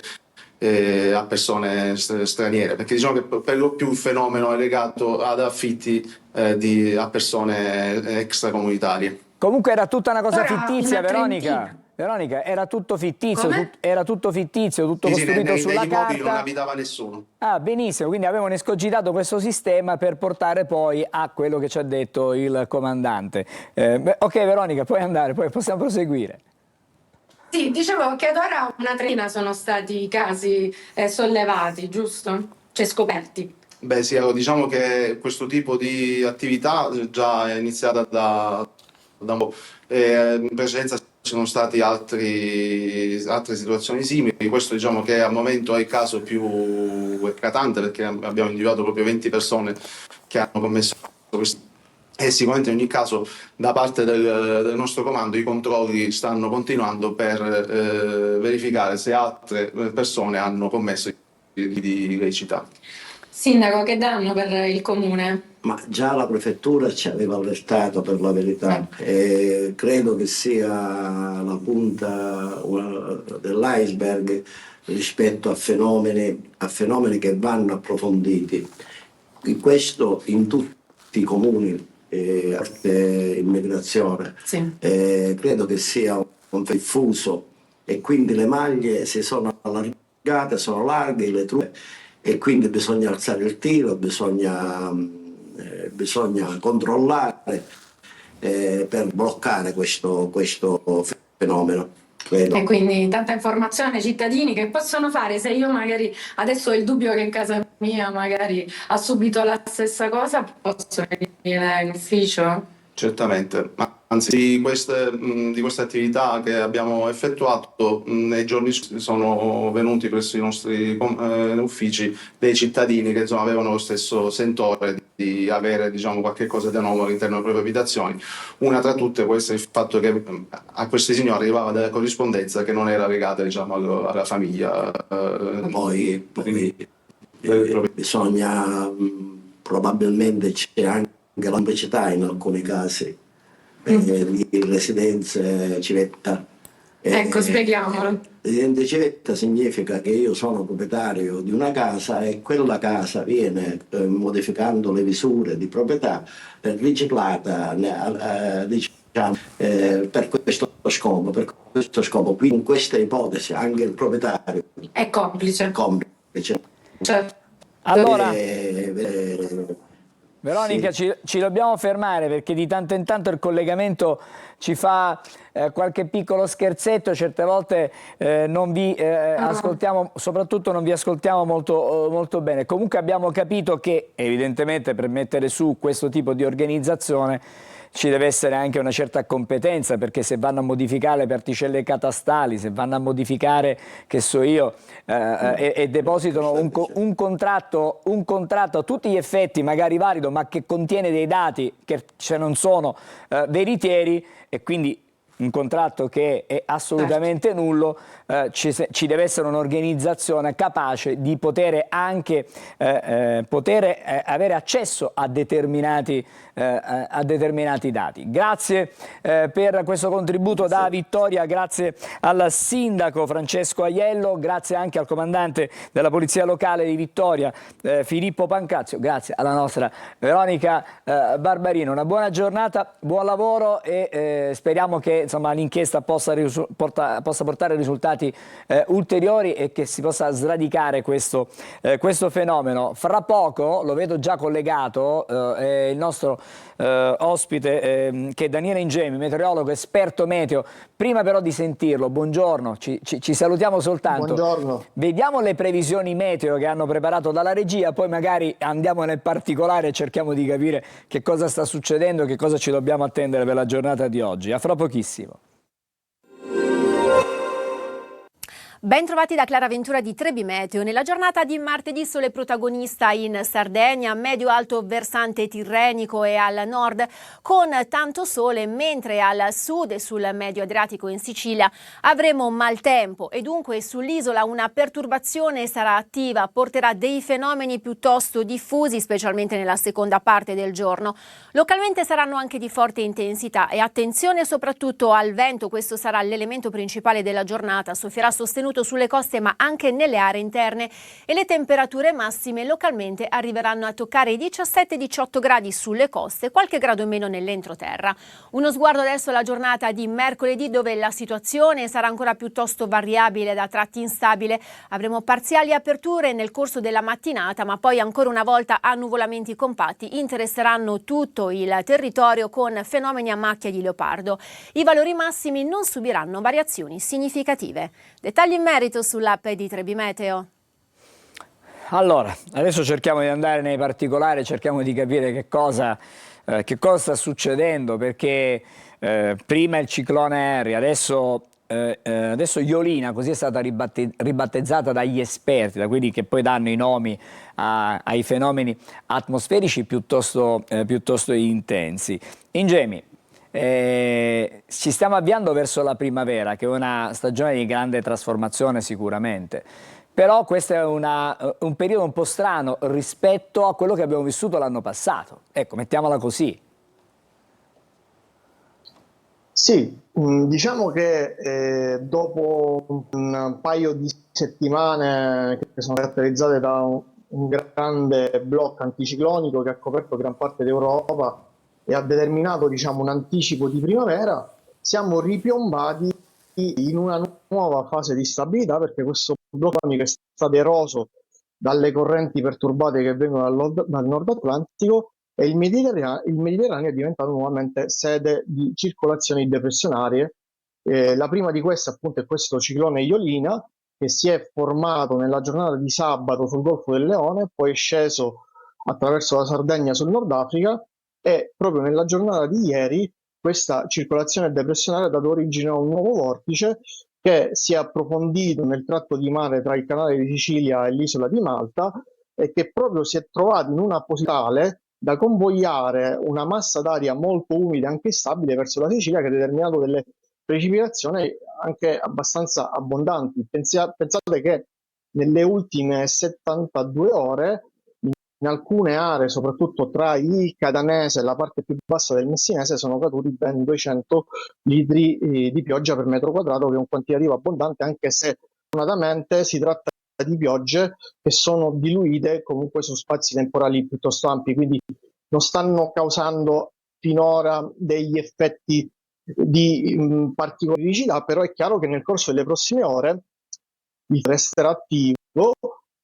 a persone straniere, perché diciamo che per lo più il fenomeno è legato ad affitti a persone extracomunitarie. Comunque era tutta una cosa fittizia, Veronica. Veronica, era tutto fittizio, era tutto fittizio, tutto costruito sulla negli immobili carta. non abitava nessuno. Ah, benissimo, quindi avevano escogitato questo sistema per portare poi a quello che ci ha detto il comandante. Ok Veronica, puoi andare, poi possiamo proseguire. Sì, dicevo che ad ora una trentina sono stati i casi sollevati, giusto? Cioè scoperti. Beh sì, diciamo che questo tipo di attività già è iniziata da un po'. In precedenza ci sono stati altre situazioni simili, questo diciamo che al momento è il caso più eclatante perché abbiamo individuato proprio 20 persone che hanno commesso questo. E sicuramente in ogni caso da parte del nostro comando i controlli stanno continuando per verificare se altre persone hanno commesso di illecità. Sindaco, che danno per il comune? Ma già la prefettura ci aveva allertato, per la verità, e credo che sia la punta dell'iceberg rispetto a fenomeni che vanno approfonditi. Questo in tutti i comuni, immigrazione, Sì. Credo che sia un diffuso e quindi le maglie si sono allargate, sono larghe le truppe e quindi bisogna alzare il tiro, bisogna controllare per bloccare questo fenomeno. Credo. E quindi tanta informazione ai cittadini che possono fare. Se io magari adesso ho il dubbio che in casa mia magari ha subito la stessa cosa, posso venire in ufficio? Certamente, ma anzi di queste attività che abbiamo effettuato nei giorni sono venuti presso i nostri uffici dei cittadini che insomma, avevano lo stesso sentore di avere qualche cosa di anomalo all'interno delle proprie abitazioni. Una tra tutte può essere il fatto che a questi signori arrivava della corrispondenza che non era legata alla famiglia. Poi bisogna, probabilmente c'è anche la complicità in alcuni casi di residenze civetta. Ecco, spieghiamolo. Residente civetta significa che io sono proprietario di una casa e quella casa viene, modificando le misure di proprietà, riciclata per questo scopo. Quindi in questa ipotesi anche il proprietario È complice. Certo. Allora, Veronica, ci dobbiamo fermare perché di tanto in tanto il collegamento ci fa qualche piccolo scherzetto, certe volte non vi ascoltiamo, soprattutto non vi ascoltiamo molto bene. Comunque abbiamo capito che evidentemente per mettere su questo tipo di organizzazione ci deve essere anche una certa competenza, perché se vanno a modificare le particelle catastali, se vanno a modificare, che so io, e depositano un contratto a tutti gli effetti, magari valido, ma che contiene dei dati che non sono veritieri, e quindi un contratto che è assolutamente nullo, ci deve essere un'organizzazione capace di poter anche avere accesso a determinati dati. Grazie per questo contributo da Vittoria, grazie al sindaco Francesco Aiello, grazie anche al comandante della Polizia Locale di Vittoria Filippo Pancrazio, grazie alla nostra Veronica Barbarino. Una buona giornata, buon lavoro e speriamo che l'inchiesta possa portare risultati ulteriori e che si possa sradicare questo fenomeno. Fra poco, lo vedo già collegato, il nostro ospite che è Daniele Ingemi, meteorologo, esperto meteo. Prima però di sentirlo, buongiorno, ci salutiamo soltanto. Buongiorno. Vediamo le previsioni meteo che hanno preparato dalla regia, poi magari andiamo nel particolare e cerchiamo di capire che cosa sta succedendo e che cosa ci dobbiamo attendere per la giornata di oggi. A fra pochissimo. Ben trovati da Clara Ventura di Trebi Meteo. Nella giornata di martedì sole protagonista in Sardegna, medio-alto versante tirrenico e al nord con tanto sole, mentre al sud e sul medio Adriatico in Sicilia avremo maltempo e dunque sull'isola una perturbazione sarà attiva, porterà dei fenomeni piuttosto diffusi, specialmente nella seconda parte del giorno. Localmente saranno anche di forte intensità e attenzione soprattutto al vento, questo sarà l'elemento principale della giornata, soffierà sostenuto sulle coste ma anche nelle aree interne e le temperature massime localmente arriveranno a toccare i 17-18 gradi sulle coste, qualche grado meno nell'entroterra. Uno sguardo adesso alla giornata di mercoledì dove la situazione sarà ancora piuttosto variabile, da tratti instabile. Avremo parziali aperture nel corso della mattinata ma poi ancora una volta annuvolamenti compatti interesseranno tutto il territorio con fenomeni a macchia di leopardo. I valori massimi non subiranno variazioni significative. Dettagli in merito sull'app di Trebi Meteo. Allora, adesso cerchiamo di andare nei particolari, cerchiamo di capire che cosa sta succedendo, perché prima il ciclone Harry, adesso Iolina, così è stata ribattezzata dagli esperti, da quelli che poi danno i nomi ai fenomeni atmosferici piuttosto intensi. Ingemi. Ci stiamo avviando verso la primavera, che è una stagione di grande trasformazione sicuramente, però questo è un periodo un po' strano rispetto a quello che abbiamo vissuto l'anno passato. Ecco, mettiamola così. Sì, diciamo che dopo un paio di settimane che sono caratterizzate da un grande blocco anticiclonico che ha coperto gran parte d'Europa e ha determinato un anticipo di primavera, siamo ripiombati in una nuova fase di stabilità, perché questo blocco è stato eroso dalle correnti perturbate che vengono dal nord Atlantico e il Mediterraneo è diventato nuovamente sede di circolazioni depressionarie. La prima di queste appunto è questo ciclone Iolina, che si è formato nella giornata di sabato sul Golfo del Leone, poi è sceso attraverso la Sardegna sul Nord Africa, e proprio nella giornata di ieri questa circolazione depressionaria ha dato origine a un nuovo vortice che si è approfondito nel tratto di mare tra il canale di Sicilia e l'isola di Malta e che proprio si è trovato in una posizione da convogliare una massa d'aria molto umida e anche instabile verso la Sicilia, che ha determinato delle precipitazioni anche abbastanza abbondanti. Pensate che nelle ultime 72 ore in alcune aree, soprattutto tra il Catanese e la parte più bassa del Messinese, sono caduti ben 200 litri di pioggia per metro quadrato, che è un quantitativo abbondante, anche se fortunatamente si tratta di piogge che sono diluite comunque su spazi temporali piuttosto ampi, quindi non stanno causando finora degli effetti di particolarità, però è chiaro che nel corso delle prossime ore resterà attivo.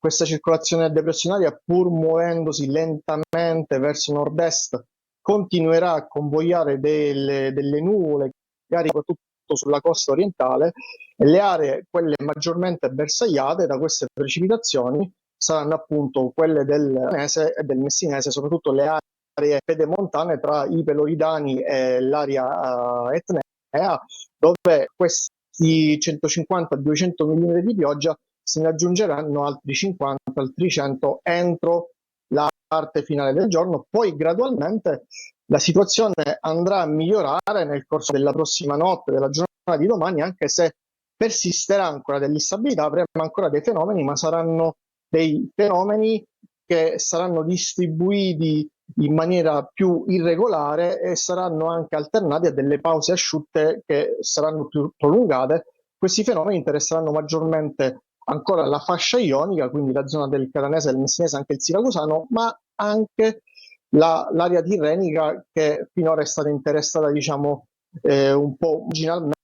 Questa circolazione depressionaria, pur muovendosi lentamente verso nord-est, continuerà a convogliare delle nuvole, magari soprattutto sulla costa orientale, e le aree, quelle maggiormente bersagliate da queste precipitazioni, saranno appunto quelle del Catanese e del Messinese, soprattutto le aree pedemontane tra i Peloridani e l'area etnea, dove questi 150-200 mm di pioggia se ne aggiungeranno altri 50, altri 100 entro la parte finale del giorno, poi gradualmente la situazione andrà a migliorare nel corso della prossima notte, della giornata di domani, anche se persisterà ancora dell'instabilità, avremo ancora dei fenomeni, ma saranno dei fenomeni che saranno distribuiti in maniera più irregolare e saranno anche alternati a delle pause asciutte che saranno più prolungate. Questi fenomeni interesseranno maggiormente ancora la fascia ionica, quindi la zona del Catanese, del Messinese, anche il Siracusano, ma anche l'area tirrenica che finora è stata interessata, diciamo, un po' marginalmente,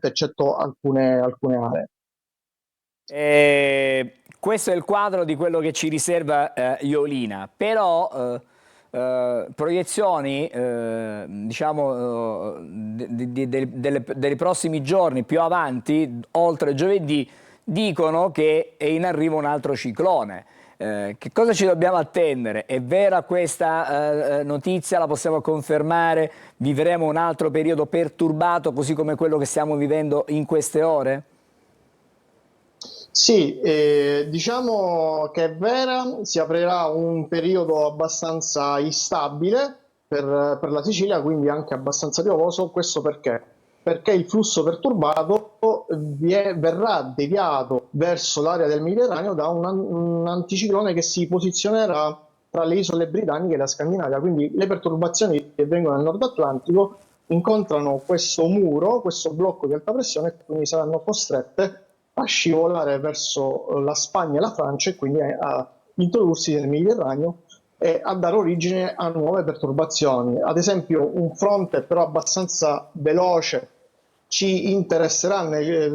eccetto alcune aree. Questo è il quadro di quello che ci riserva Iolina, però proiezioni diciamo dei prossimi giorni più avanti, oltre giovedì, dicono che è in arrivo un altro ciclone. Che cosa ci dobbiamo attendere? È vera questa notizia? La possiamo confermare? Vivremo un altro periodo perturbato così come quello che stiamo vivendo in queste ore? Sì, diciamo che è vera, si aprirà un periodo abbastanza instabile per la Sicilia, quindi anche abbastanza piovoso. Questo perché? Perché il flusso perturbato verrà deviato verso l'area del Mediterraneo da un anticiclone che si posizionerà tra le isole britanniche e la Scandinavia. Quindi le perturbazioni che vengono dal Nord Atlantico incontrano questo muro, questo blocco di alta pressione, e quindi saranno costrette a scivolare verso la Spagna e la Francia e quindi a introdursi nel Mediterraneo e a dare origine a nuove perturbazioni. Ad esempio, un fronte però abbastanza veloce ci interesserà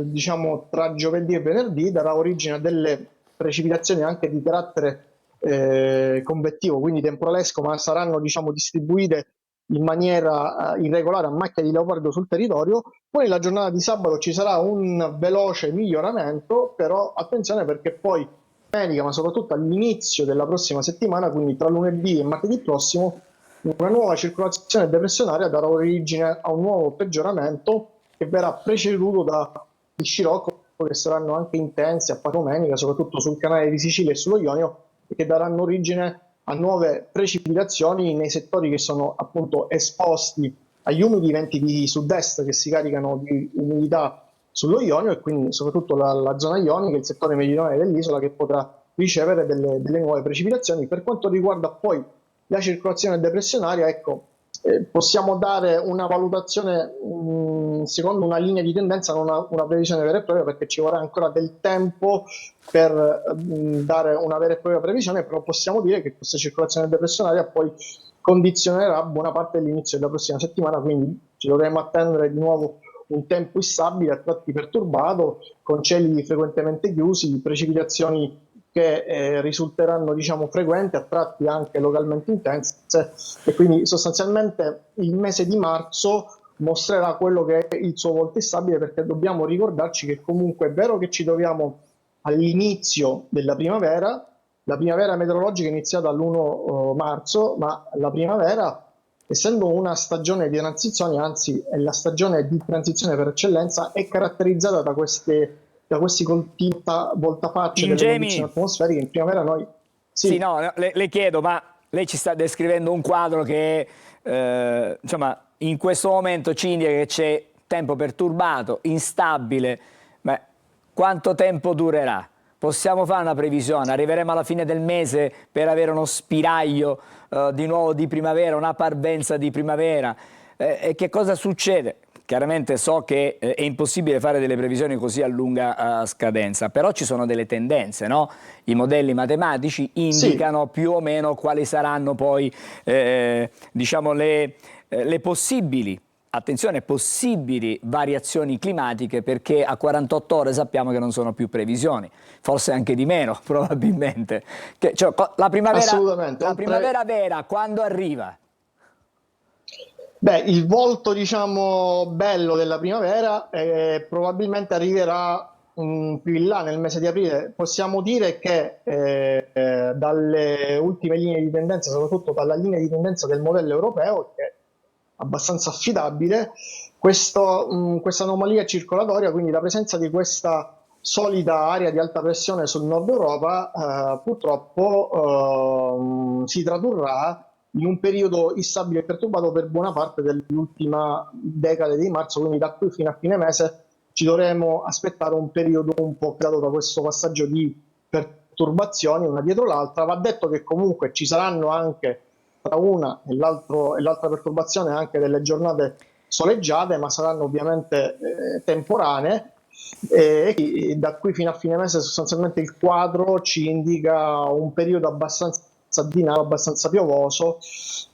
diciamo, tra giovedì e venerdì, darà origine a delle precipitazioni anche di carattere convettivo, quindi temporalesco, ma saranno, diciamo, distribuite in maniera irregolare a macchia di leopardo sul territorio. Poi nella giornata di sabato ci sarà un veloce miglioramento, però attenzione perché poi domenica, ma soprattutto all'inizio della prossima settimana, quindi tra lunedì e martedì prossimo, una nuova circolazione depressionaria darà origine a un nuovo peggioramento che verrà preceduto da scirocco che saranno anche intensi a domenica, soprattutto sul canale di Sicilia e sullo Ionio, e che daranno origine a nuove precipitazioni nei settori che sono appunto esposti agli umidi venti di sud-est che si caricano di umidità sullo Ionio, e quindi soprattutto la zona ionica, il settore meridionale dell'isola, che potrà ricevere delle nuove precipitazioni. Per quanto riguarda poi la circolazione depressionaria, ecco, possiamo dare una valutazione secondo una linea di tendenza, non una previsione vera e propria, perché ci vorrà ancora del tempo per dare una vera e propria previsione, però possiamo dire che questa circolazione depressionaria poi condizionerà buona parte dell'inizio della prossima settimana, quindi ci dovremo attendere di nuovo un tempo instabile, a tratti perturbato, con cieli frequentemente chiusi, precipitazioni che risulteranno, diciamo, frequenti, a tratti anche localmente intense, e quindi sostanzialmente il mese di marzo mostrerà quello che è il suo volto instabile, perché dobbiamo ricordarci che comunque è vero che ci troviamo all'inizio della primavera. La primavera meteorologica è iniziata l'1 marzo, ma la primavera, essendo una stagione di transizione, anzi è la stagione di transizione per eccellenza, è caratterizzata da questi continui voltafacce delle condizioni atmosferiche. In primavera noi... Sì, no, le chiedo, ma lei ci sta descrivendo un quadro che insomma, in questo momento ci indica che c'è tempo perturbato, instabile. Beh, quanto tempo durerà? Possiamo fare una previsione? Arriveremo alla fine del mese per avere uno spiraglio di nuovo di primavera, una parvenza di primavera? E che cosa succede? Chiaramente so che è impossibile fare delle previsioni così a lunga scadenza, però ci sono delle tendenze, no? I modelli matematici indicano più o meno quali saranno poi diciamo le possibili, attenzione, possibili variazioni climatiche, perché a 48 ore sappiamo che non sono più previsioni, forse anche di meno probabilmente. Cioè, la primavera vera quando arriva? Beh, il volto, diciamo, bello della primavera probabilmente arriverà più in là, nel mese di aprile. Possiamo dire che dalle ultime linee di tendenza, soprattutto dalla linea di tendenza del modello europeo, che è abbastanza affidabile, questa anomalia circolatoria, quindi la presenza di questa solida area di alta pressione sul nord Europa, purtroppo si tradurrà in un periodo instabile e perturbato per buona parte dell'ultima decade di marzo, quindi da qui fino a fine mese ci dovremo aspettare un periodo un po' creato da questo passaggio di perturbazioni una dietro l'altra. Va detto che comunque ci saranno anche tra una e l'altra perturbazione anche delle giornate soleggiate, ma saranno ovviamente temporanee, e da qui fino a fine mese sostanzialmente il quadro ci indica un periodo abbastanza dinamico, abbastanza piovoso,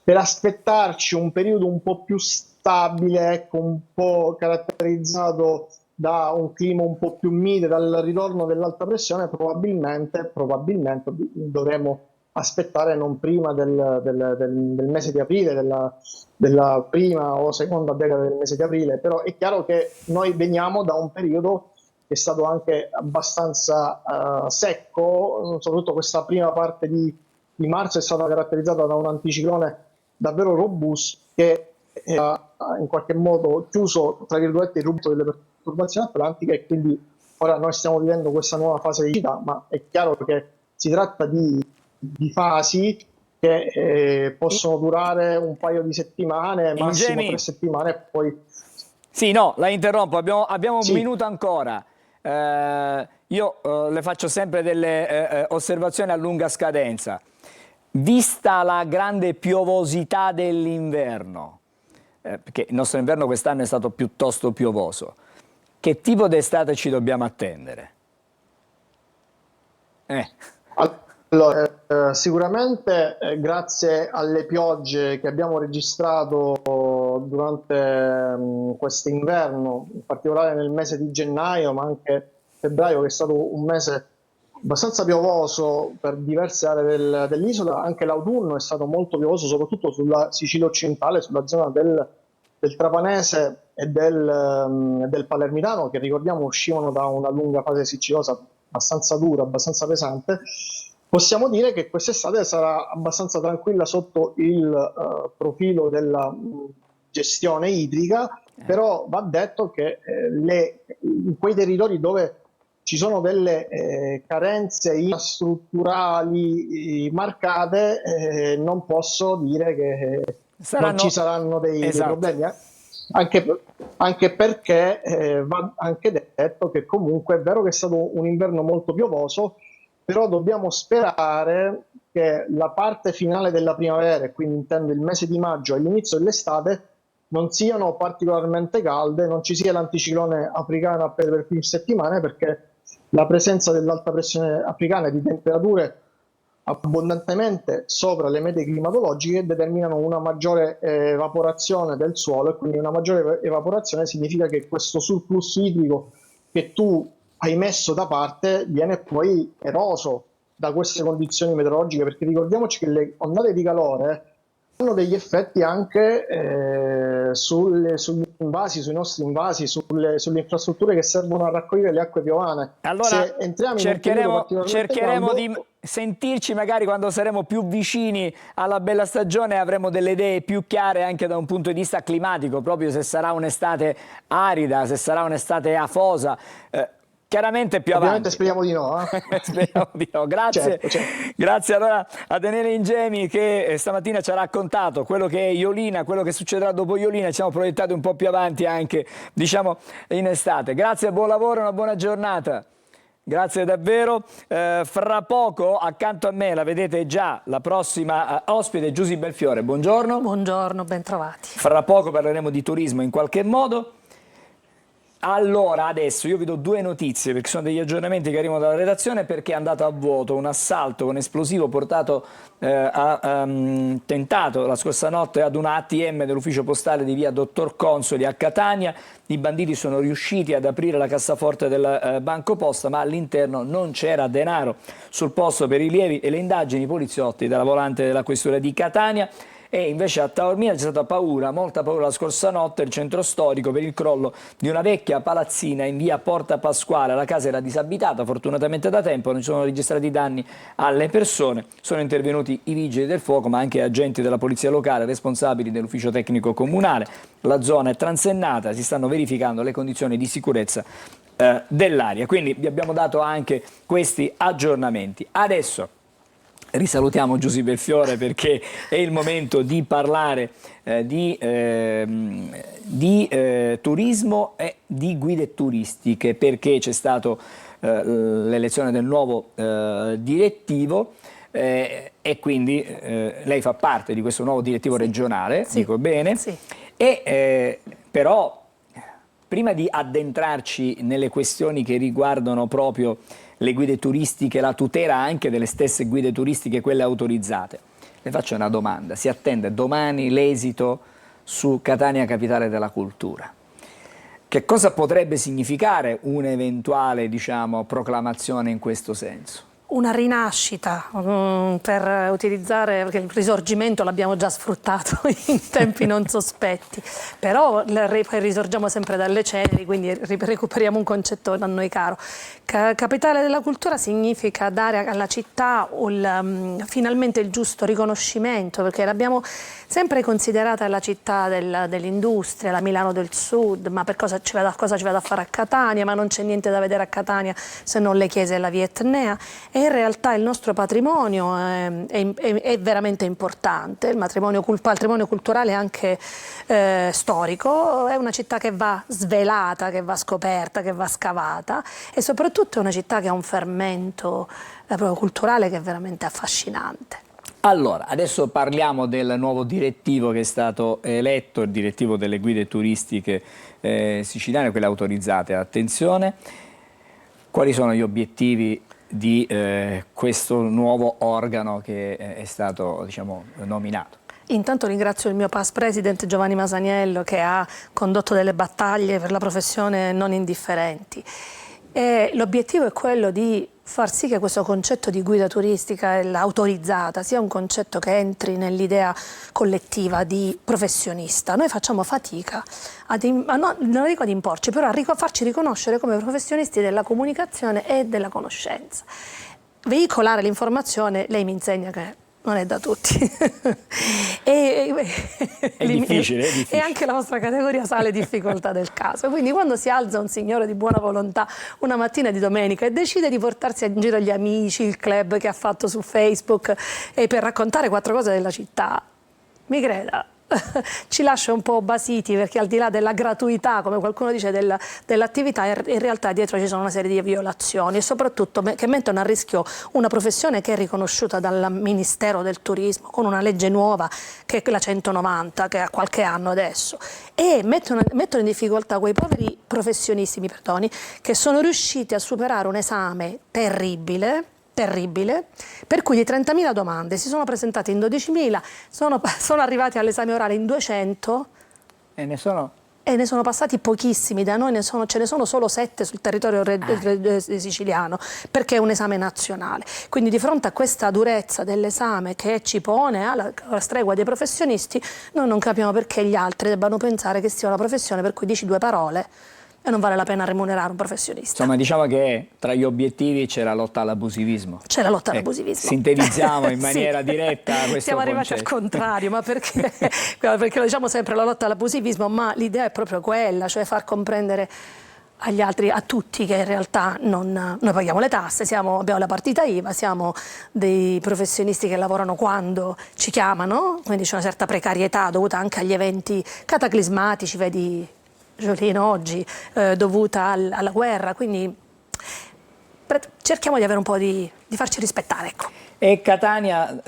per aspettarci un periodo un po' più stabile, ecco, un po' caratterizzato da un clima un po' più mite, dal ritorno dell'alta pressione. Probabilmente dovremo aspettare non prima del mese di aprile, della prima o seconda decada del mese di aprile. Però è chiaro che noi veniamo da un periodo che è stato anche abbastanza secco, soprattutto questa prima parte di marzo è stata caratterizzata da un anticiclone davvero robusto che ha in qualche modo chiuso, tra virgolette, il rubto delle perturbazioni atlantiche, e quindi ora noi stiamo vivendo questa nuova fase di città, ma è chiaro che si tratta di fasi che possono durare un paio di settimane, massimo 3 settimane, e poi... Sì, no, la interrompo, abbiamo un minuto ancora. Io le faccio sempre delle osservazioni a lunga scadenza. Vista la grande piovosità dell'inverno, perché il nostro inverno quest'anno è stato piuttosto piovoso, che tipo d'estate ci dobbiamo attendere? Allora, sicuramente grazie alle piogge che abbiamo registrato durante quest'inverno, in particolare nel mese di gennaio, ma anche febbraio, che è stato un mese abbastanza piovoso per diverse aree dell'isola, anche l'autunno è stato molto piovoso, soprattutto sulla Sicilia occidentale, sulla zona del Trapanese e del Palermitano, che ricordiamo uscivano da una lunga fase siccitosa abbastanza dura, abbastanza pesante. Possiamo dire che quest'estate sarà abbastanza tranquilla sotto il profilo della gestione idrica, però va detto che in quei territori dove ci sono delle carenze infrastrutturali marcate, non posso dire che non ci saranno dei problemi, anche perché va anche detto che comunque è vero che è stato un inverno molto piovoso, però dobbiamo sperare che la parte finale della primavera, quindi intendo il mese di maggio e l'inizio dell'estate, non siano particolarmente calde, non ci sia l'anticiclone africano per più settimane, perché la presenza dell'alta pressione africana e di temperature abbondantemente sopra le medie climatologiche determinano una maggiore evaporazione del suolo, e quindi una maggiore evaporazione significa che questo surplus idrico che tu hai messo da parte viene poi eroso da queste condizioni meteorologiche, perché ricordiamoci che le ondate di calore hanno degli effetti anche sugli invasi, sui nostri invasi, sulle infrastrutture che servono a raccogliere le acque piovane. Allora se entriamo cercheremo di sentirci magari quando saremo più vicini alla bella stagione, avremo delle idee più chiare anche da un punto di vista climatico, proprio se sarà un'estate arida, se sarà un'estate afosa. Chiaramente più avanti. Speriamo di no. Speriamo di no. Grazie. Certo. Grazie allora a Daniele Ingemi, che stamattina ci ha raccontato quello che è Iolina, quello che succederà dopo Iolina. Ci siamo proiettati un po' più avanti anche, diciamo, in estate. Grazie, buon lavoro e una buona giornata. Grazie davvero. Fra poco accanto a me la vedete già la prossima ospite, Giusy Belfiore. Buongiorno. Buongiorno, ben trovati. Fra poco parleremo di turismo in qualche modo. Allora, adesso io vi do due notizie, perché sono degli aggiornamenti che arrivano dalla redazione, perché è andato a vuoto un assalto con esplosivo tentato la scorsa notte ad una ATM dell'ufficio postale di via Dottor Consoli a Catania. I banditi sono riusciti ad aprire la cassaforte del Banco Posta, ma all'interno non c'era denaro. Sul posto per i rilievi e le indagini, i poliziotti della volante della questura di Catania. E invece a Taormina c'è stata paura, molta paura la scorsa notte, il centro storico, per il crollo di una vecchia palazzina in via Porta Pasquale. La casa era disabitata, fortunatamente da tempo, non ci sono registrati danni alle persone. Sono intervenuti i vigili del fuoco, ma anche agenti della polizia locale, responsabili dell'ufficio tecnico comunale. La zona è transennata, si stanno verificando le condizioni di sicurezza dell'aria. Quindi vi abbiamo dato anche questi aggiornamenti. Adesso risalutiamo Giusy Belfiore perché è il momento di parlare di turismo e di guide turistiche, perché c'è stato l'elezione del nuovo direttivo e quindi lei fa parte di questo nuovo direttivo regionale, dico bene, però prima di addentrarci nelle questioni che riguardano proprio le guide turistiche, la tutela anche delle stesse guide turistiche, quelle autorizzate, le faccio una domanda: si attende domani l'esito su Catania Capitale della Cultura? Che cosa potrebbe significare un'eventuale, diciamo, proclamazione in questo senso? Una rinascita, per utilizzare, perché il risorgimento l'abbiamo già sfruttato in tempi non sospetti, però risorgiamo sempre dalle ceneri, quindi recuperiamo un concetto a noi caro. Capitale della Cultura significa dare alla città finalmente il giusto riconoscimento, perché l'abbiamo sempre considerata la città dell'industria, la Milano del Sud, ma per cosa ci vado a fare a Catania? Ma non c'è niente da vedere a Catania se non le chiese e la via Etnea. E in realtà il nostro patrimonio è veramente importante, il patrimonio culturale anche storico, è una città che va svelata, che va scoperta, che va scavata, e soprattutto è una città che ha un fermento proprio culturale che è veramente affascinante. Allora, adesso parliamo del nuovo direttivo che è stato eletto, il direttivo delle guide turistiche siciliane, quelle autorizzate. Attenzione, quali sono gli obiettivi di questo nuovo organo che è stato, diciamo, nominato? Intanto ringrazio il mio past president Giovanni Masaniello, che ha condotto delle battaglie per la professione non indifferenti. L'obiettivo è quello di far sì che questo concetto di guida turistica, autorizzata, sia un concetto che entri nell'idea collettiva di professionista. Noi facciamo fatica, non dico ad imporci, però a farci riconoscere come professionisti della comunicazione e della conoscenza. Veicolare l'informazione, lei mi insegna che non è da tutti. È difficile. E anche la vostra categoria sa le difficoltà del caso. Quindi quando si alza un signore di buona volontà una mattina di domenica e decide di portarsi in giro gli amici, il club che ha fatto su Facebook, e per raccontare 4 cose della città, mi creda, ci lascia un po' basiti, perché al di là della gratuità, come qualcuno dice, dell'attività, in realtà dietro ci sono una serie di violazioni, e soprattutto che mettono a rischio una professione che è riconosciuta dal Ministero del Turismo con una legge nuova che è la 190, che ha qualche anno adesso, e mettono in difficoltà quei poveri professionisti, che sono riusciti a superare un esame terribile, per cui di 30.000 domande si sono presentati in 12.000, sono arrivati all'esame orale in 200 e ne sono passati pochissimi. Da noi ce ne sono solo 7 sul territorio siciliano, perché è un esame nazionale. Quindi di fronte a questa durezza dell'esame che ci pone alla stregua dei professionisti, noi non capiamo perché gli altri debbano pensare che sia una professione per cui dici 2 parole e non vale la pena remunerare un professionista. Insomma, diciamo che tra gli obiettivi c'è la lotta all'abusivismo. C'è la lotta all'abusivismo. Sintetizziamo in maniera diretta questo Siamo arrivati al contrario, ma perché? Perché lo diciamo sempre, la lotta all'abusivismo, ma l'idea è proprio quella, cioè far comprendere agli altri, a tutti, che in realtà noi paghiamo le tasse, abbiamo la partita IVA, siamo dei professionisti che lavorano quando ci chiamano, quindi c'è una certa precarietà dovuta anche agli eventi cataclismatici, vedi Giolino oggi, dovuta alla guerra, quindi cerchiamo di avere un po' di farci rispettare, ecco. E Catania,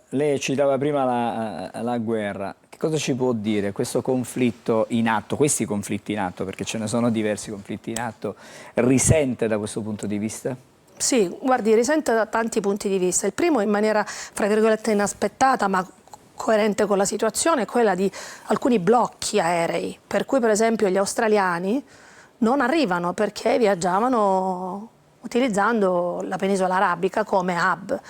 lei citava prima la guerra, che cosa ci può dire questo conflitto in atto, questi conflitti in atto, perché ce ne sono diversi conflitti in atto, risente da questo punto di vista? Sì, guardi, risente da tanti punti di vista. Il primo, in maniera fra virgolette inaspettata, ma coerente con la situazione, è quella di alcuni blocchi aerei, per cui per esempio gli australiani non arrivano perché viaggiavano utilizzando la penisola arabica come hub,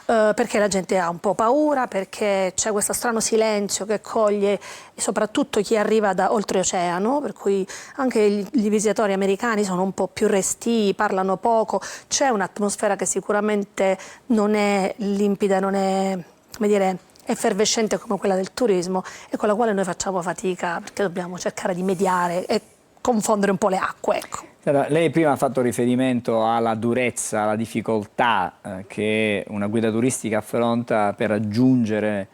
perché la gente ha un po' paura, perché c'è questo strano silenzio che coglie soprattutto chi arriva da oltreoceano, per cui anche i visitatori americani sono un po' più restii, parlano poco, c'è un'atmosfera che sicuramente non è limpida, non è, come dire, effervescente come quella del turismo, e con la quale noi facciamo fatica, perché dobbiamo cercare di mediare e confondere un po' le acque, ecco. Lei prima ha fatto riferimento alla durezza, alla difficoltà che una guida turistica affronta per raggiungere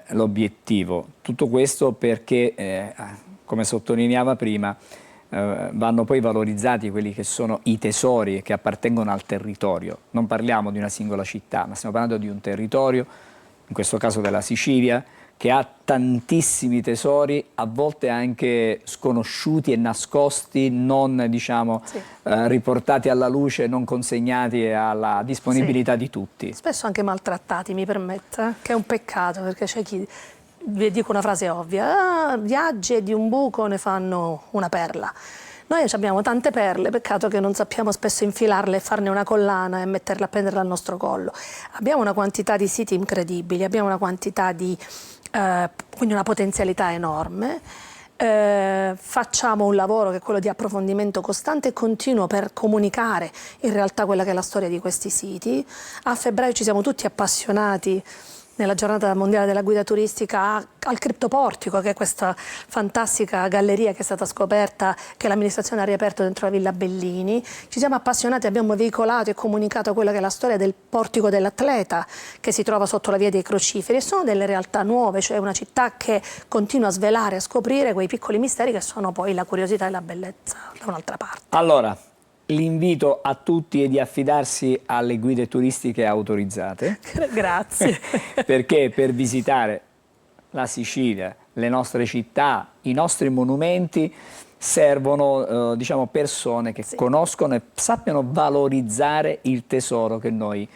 l'obiettivo. Tutto questo perché, come sottolineava prima, vanno poi valorizzati quelli che sono i tesori che appartengono al territorio. Non parliamo di una singola città, ma stiamo parlando di un territorio, in questo caso della Sicilia, che ha tantissimi tesori, a volte anche sconosciuti e nascosti, non diciamo, riportati alla luce, non consegnati alla disponibilità di tutti. Spesso anche maltrattati, mi permetta, che è un peccato, perché c'è chi, vi dico una frase ovvia, viaggi e di un buco ne fanno una perla. Noi abbiamo tante perle, peccato che non sappiamo spesso infilarle e farne una collana e metterla a prenderla al nostro collo. Abbiamo una quantità di siti incredibili, abbiamo una quantità di quindi una potenzialità enorme. Facciamo un lavoro che è quello di approfondimento costante e continuo per comunicare in realtà quella che è la storia di questi siti. A febbraio ci siamo tutti appassionati nella giornata mondiale della guida turistica al Criptoportico, che è questa fantastica galleria che è stata scoperta, che l'amministrazione ha riaperto dentro la Villa Bellini. Ci siamo appassionati, abbiamo veicolato e comunicato quella che è la storia del Portico dell'Atleta, che si trova sotto la Via dei Crociferi, e sono delle realtà nuove, cioè una città che continua a svelare, a scoprire quei piccoli misteri che sono poi la curiosità e la bellezza da un'altra parte. Allora, l'invito a tutti è di affidarsi alle guide turistiche autorizzate. Grazie. Perché per visitare la Sicilia, le nostre città, i nostri monumenti, servono diciamo, persone che conoscono e sappiano valorizzare il tesoro che noi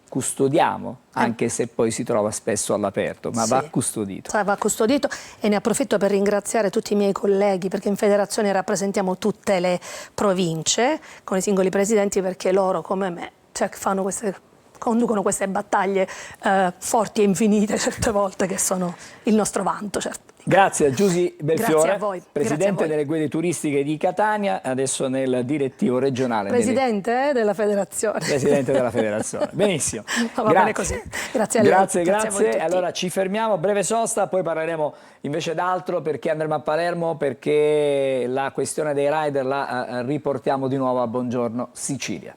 custodiamo, anche se poi si trova spesso all'aperto, ma va custodito. Va custodito, e ne approfitto per ringraziare tutti i miei colleghi, perché in federazione rappresentiamo tutte le province con i singoli presidenti, perché loro come me conducono queste battaglie forti e infinite certe volte, che sono il nostro vanto. Certo. Grazie a Giusy Belfiore, Grazie a voi. presidente delle guide turistiche di Catania, adesso nel direttivo regionale. Presidente della federazione. Presidente della federazione. Benissimo. Va bene così. Grazie a lei. Grazie. A voi tutti. Allora ci fermiamo, breve sosta, poi parleremo invece d'altro, perché andremo a Palermo, perché la questione dei rider la riportiamo di nuovo a Buongiorno Sicilia.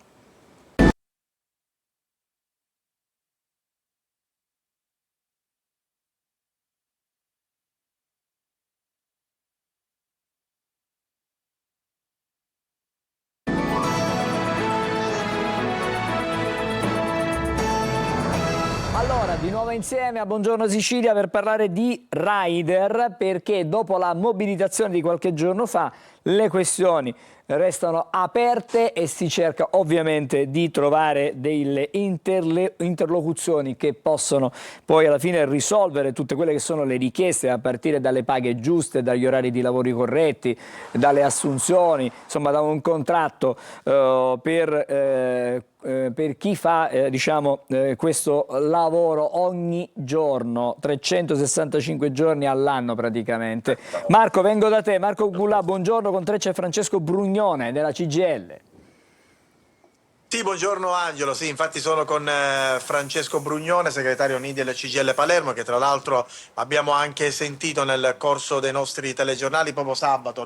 Allora, di nuovo insieme a Buongiorno Sicilia per parlare di rider, perché dopo la mobilitazione di qualche giorno fa le questioni restano aperte e si cerca ovviamente di trovare delle interlocuzioni che possono poi alla fine risolvere tutte quelle che sono le richieste, a partire dalle paghe giuste, dagli orari di lavori corretti, dalle assunzioni, insomma da un contratto per chi fa questo lavoro ogni giorno, 365 giorni all'anno praticamente. Marco, vengo da te. Marco Gullà, buongiorno. Con te c'è Francesco Brugnone della CGIL. Sì, buongiorno Angelo, sì, infatti sono con Francesco Brugnone, segretario NIDI del CGIL Palermo, che tra l'altro abbiamo anche sentito nel corso dei nostri telegiornali proprio sabato,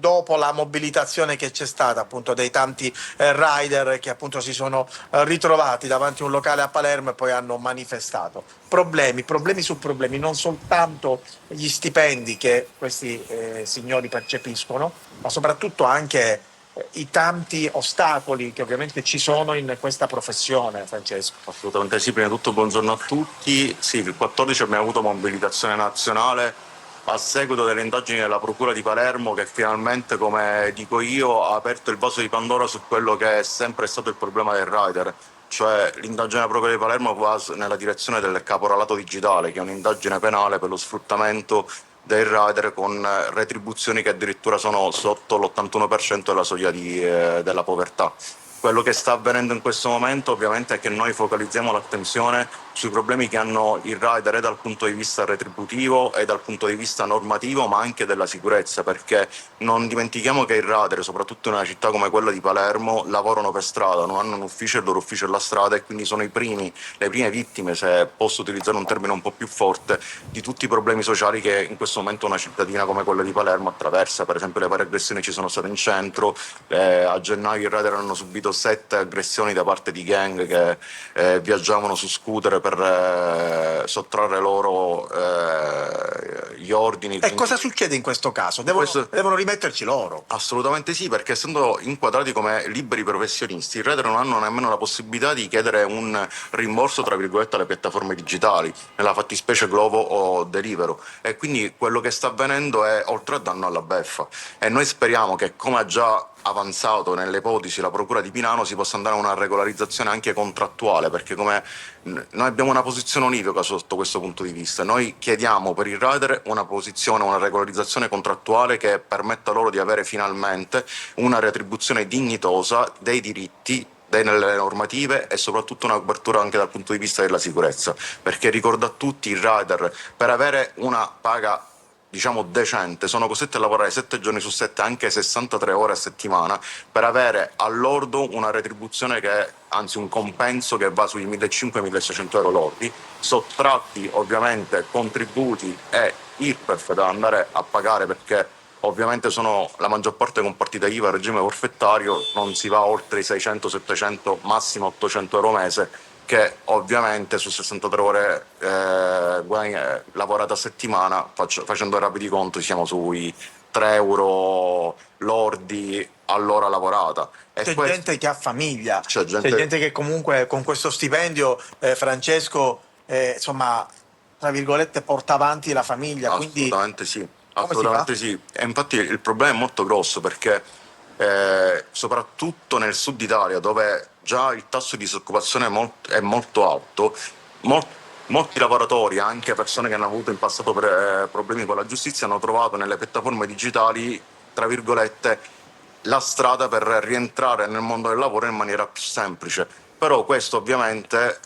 dopo la mobilitazione che c'è stata appunto dei tanti rider che appunto si sono ritrovati davanti a un locale a Palermo e poi hanno manifestato. Problemi su problemi, non soltanto gli stipendi che questi signori percepiscono, ma soprattutto anche i tanti ostacoli che ovviamente ci sono in questa professione, Francesco. Assolutamente sì, prima di tutto buongiorno a tutti. Sì, il 14 abbiamo avuto mobilitazione nazionale a seguito delle indagini della Procura di Palermo, che finalmente, come dico io, ha aperto il vaso di Pandora su quello che è sempre stato il problema del rider. Cioè l'indagine della Procura di Palermo va nella direzione del caporalato digitale, che è un'indagine penale per lo sfruttamento dei rider con retribuzioni che addirittura sono sotto l'81% della soglia della povertà. Quello che sta avvenendo in questo momento ovviamente è che noi focalizziamo l'attenzione sui problemi che hanno i rider dal punto di vista retributivo e dal punto di vista normativo, ma anche della sicurezza, perché non dimentichiamo che i rider, soprattutto in una città come quella di Palermo, lavorano per strada, non hanno un ufficio, il loro ufficio è la strada, e quindi sono le prime vittime, se posso utilizzare un termine un po' più forte, di tutti i problemi sociali che in questo momento una cittadina come quella di Palermo attraversa. Per esempio le varie aggressioni ci sono state in centro, a gennaio i rider hanno subito 7 aggressioni da parte di gang che viaggiavano su scooter per sottrarre loro gli ordini. E cosa succede in questo caso? Devono rimetterci loro? Assolutamente sì, perché essendo inquadrati come liberi professionisti, i rider non hanno nemmeno la possibilità di chiedere un rimborso, tra virgolette, alle piattaforme digitali, nella fattispecie Glovo o Deliveroo, e quindi quello che sta avvenendo è oltre a danno alla beffa, e noi speriamo che, come ha già avanzato nelle ipotesi la Procura di Milano, si possa andare a una regolarizzazione anche contrattuale, perché come noi abbiamo una posizione univoca sotto questo punto di vista. Noi chiediamo per i rider una regolarizzazione contrattuale che permetta loro di avere finalmente una retribuzione dignitosa dei diritti, nelle normative, e soprattutto una copertura anche dal punto di vista della sicurezza, perché ricordo a tutti, i rider per avere una paga decente sono costretti a lavorare 7 giorni su 7, anche 63 ore a settimana, per avere all'ordo una retribuzione anzi un compenso che va sui 1.500-1.600 euro lordi, sottratti ovviamente contributi e IRPEF da andare a pagare, perché ovviamente sono la maggior parte con partita IVA a regime forfettario, non si va oltre i 600, 700, massimo 800 euro mese, che ovviamente su 63 ore lavorate a settimana, facendo rapidi conti, siamo sui 3 euro lordi all'ora lavorata. C'è gente che ha famiglia, c'è gente che comunque con questo stipendio, Francesco, insomma, tra virgolette, porta avanti la famiglia. Assolutamente sì. Assolutamente sì, e infatti il problema è molto grosso, perché soprattutto nel sud Italia, dove già il tasso di disoccupazione è molto alto, molti lavoratori, anche persone che hanno avuto in passato problemi con la giustizia, hanno trovato nelle piattaforme digitali, tra virgolette, la strada per rientrare nel mondo del lavoro in maniera più semplice. Però questo ovviamente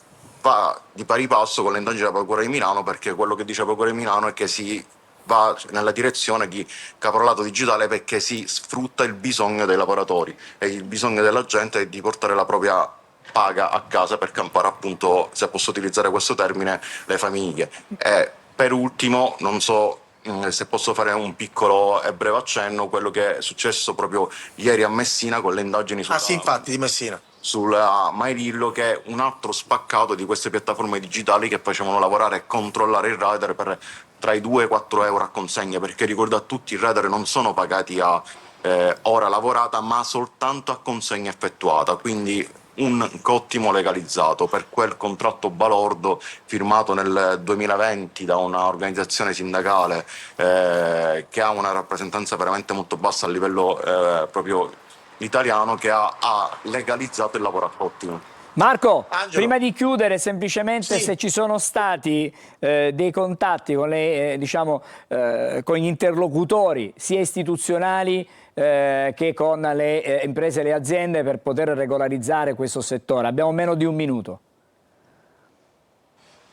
va di pari passo con le indagini della Procura di Milano, perché quello che dice la Procura di Milano è che si va nella direzione di caporalato digitale, perché si sfrutta il bisogno dei lavoratori, e il bisogno della gente è di portare la propria paga a casa per campare, appunto, se posso utilizzare questo termine, le famiglie. E per ultimo, non so se posso fare un piccolo e breve accenno, quello che è successo proprio ieri a Messina con le indagini di Messina, sulla Mairillo, che è un altro spaccato di queste piattaforme digitali che facevano lavorare e controllare il rider per tra i 2 e i 4 euro a consegna, perché ricordo a tutti, i rider non sono pagati a ora lavorata, ma soltanto a consegna effettuata, quindi un cottimo legalizzato per quel contratto balordo firmato nel 2020 da una organizzazione sindacale che ha una rappresentanza veramente molto bassa a livello proprio italiano, che ha legalizzato il lavoro a cottimo. Marco, Angelo, prima di chiudere, semplicemente se ci sono stati dei contatti con con gli interlocutori sia istituzionali che con le imprese e le aziende, per poter regolarizzare questo settore. Abbiamo meno di un minuto.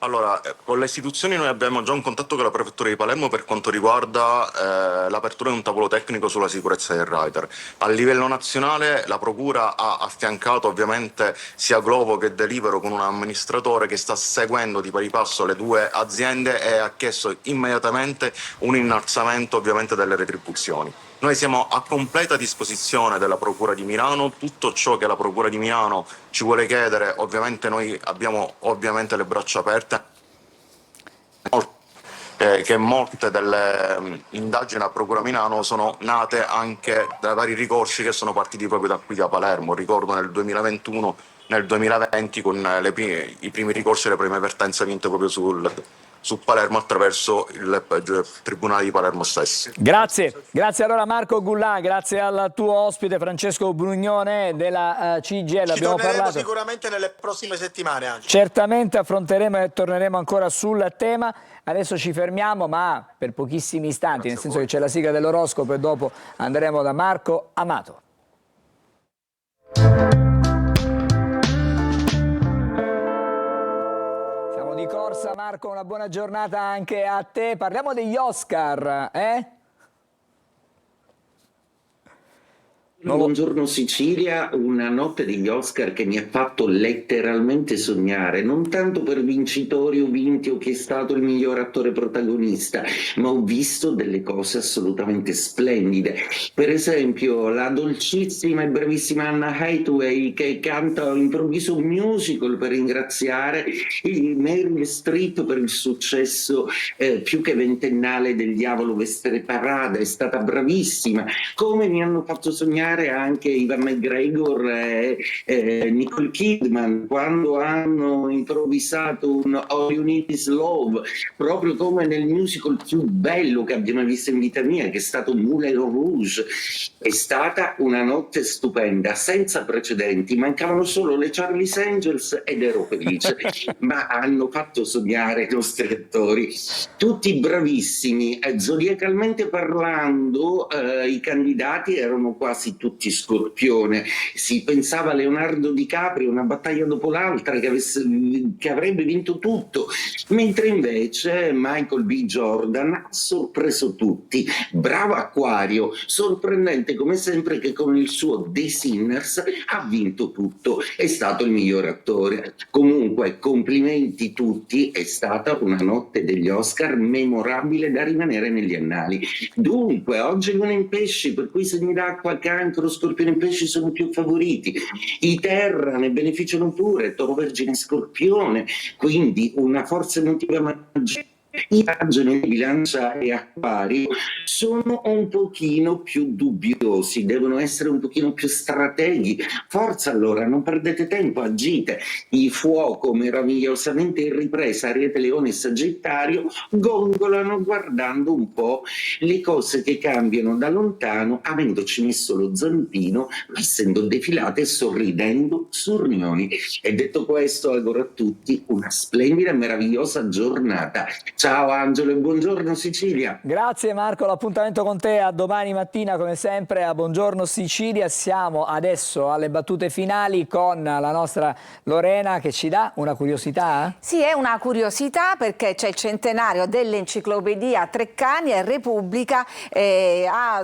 Allora, con le istituzioni noi abbiamo già un contatto con la Prefettura di Palermo per quanto riguarda l'apertura di un tavolo tecnico sulla sicurezza del rider. A livello nazionale la Procura ha affiancato ovviamente sia Glovo che Deliveroo con un amministratore che sta seguendo di pari passo le due aziende, e ha chiesto immediatamente un innalzamento ovviamente delle retribuzioni. Noi siamo a completa disposizione della Procura di Milano, tutto ciò che la Procura di Milano ci vuole chiedere, ovviamente noi abbiamo ovviamente le braccia aperte, che molte delle indagini della Procura di Milano sono nate anche da vari ricorsi che sono partiti proprio da qui, da Palermo. Ricordo nel 2021, nel 2020 con i primi ricorsi e le prime vertenze vinte proprio su Palermo attraverso il Tribunale di Palermo stesso. Grazie allora Marco Gullan, grazie al tuo ospite Francesco Brugnone della CGIL. Ci torneremo sicuramente nelle prossime settimane, Angelo. Certamente affronteremo e torneremo ancora sul tema. Adesso ci fermiamo, ma per pochissimi istanti, nel senso che c'è la sigla dell'oroscopo e dopo andremo da Marco Amato. Marco, una buona giornata anche a te. Parliamo degli Oscar, eh? Buongiorno Sicilia, una notte degli Oscar che mi ha fatto letteralmente sognare, non tanto per vincitori o vinti o chi è stato il miglior attore protagonista, ma ho visto delle cose assolutamente splendide. Per esempio la dolcissima e bravissima Anna Hathaway che canta all'improvviso un musical per ringraziare il Meryl Streep per il successo più che ventennale del Diavolo Veste Parada, è stata bravissima. Come mi hanno fatto sognare anche Ivan McGregor e Nicole Kidman quando hanno improvvisato un All You Need Is Love, proprio come nel musical più bello che abbiamo visto in vita mia, che è stato Moulin Rouge. È stata una notte stupenda, senza precedenti, mancavano solo le Charlie's Angels ed ero felice, ma hanno fatto sognare i nostri attori, tutti bravissimi. Zodiacalmente parlando, i candidati erano quasi tutti Scorpione. Si pensava a Leonardo DiCaprio, una battaglia dopo l'altra, che avrebbe vinto tutto, mentre invece Michael B. Jordan ha sorpreso tutti. Bravo Acquario, sorprendente come sempre che con il suo The Sinners ha vinto tutto, è stato il miglior attore. Comunque complimenti tutti, è stata una notte degli Oscar memorabile da rimanere negli annali. Dunque oggi Luna in Pesci, per cui segni d'acqua, Cancro, Scorpione in Pesci sono i più favoriti. I Terra ne beneficiano pure, Toro, Vergine, Scorpione, quindi una forza emotiva maggiore. I Vergine, Bilancia e Acquario sono un pochino più dubbiosi, devono essere un pochino più strateghi. Forza allora, non perdete tempo, agite. I Fuoco, meravigliosamente in ripresa, Ariete, Leone e Sagittario, gongolano guardando un po' le cose che cambiano da lontano, avendoci messo lo zampino, essendo defilate e sorridendo sornioni. E detto questo, auguro a tutti una splendida e meravigliosa giornata. Ciao Angelo e buongiorno Sicilia. Grazie Marco, l'appuntamento con te a domani mattina come sempre a Buongiorno Sicilia. Siamo adesso alle battute finali con la nostra Lorena che ci dà una curiosità. Sì, è una curiosità perché c'è il centenario dell'enciclopedia Treccani e Repubblica ha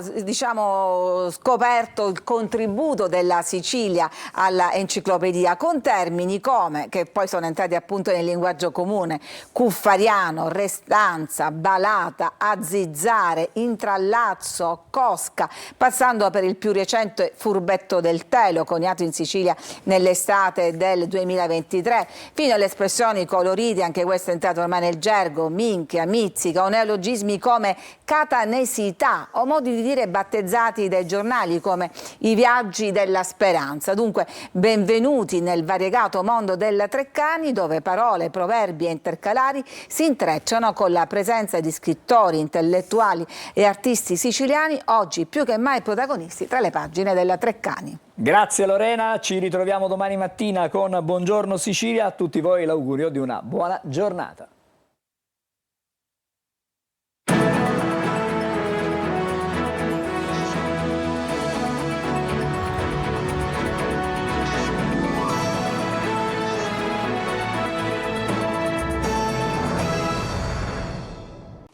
scoperto il contributo della Sicilia alla enciclopedia con termini come, che poi sono entrati appunto nel linguaggio comune, cuffariano, restanza, balata, azzizzare, intrallazzo, cosca, passando per il più recente furbetto del telo, coniato in Sicilia nell'estate del 2023, fino alle espressioni colorite, anche questo è entrato ormai nel gergo, minchia, mizzica, o neologismi come catanesità, o modi di dire battezzati dai giornali come i viaggi della speranza. Dunque, benvenuti nel variegato mondo del Treccani, dove parole, proverbi e intercalari si intrecciano con la presenza di scrittori, intellettuali e artisti siciliani, oggi più che mai protagonisti tra le pagine della Treccani. Grazie Lorena, ci ritroviamo domani mattina con Buongiorno Sicilia. A tutti voi l'augurio di una buona giornata.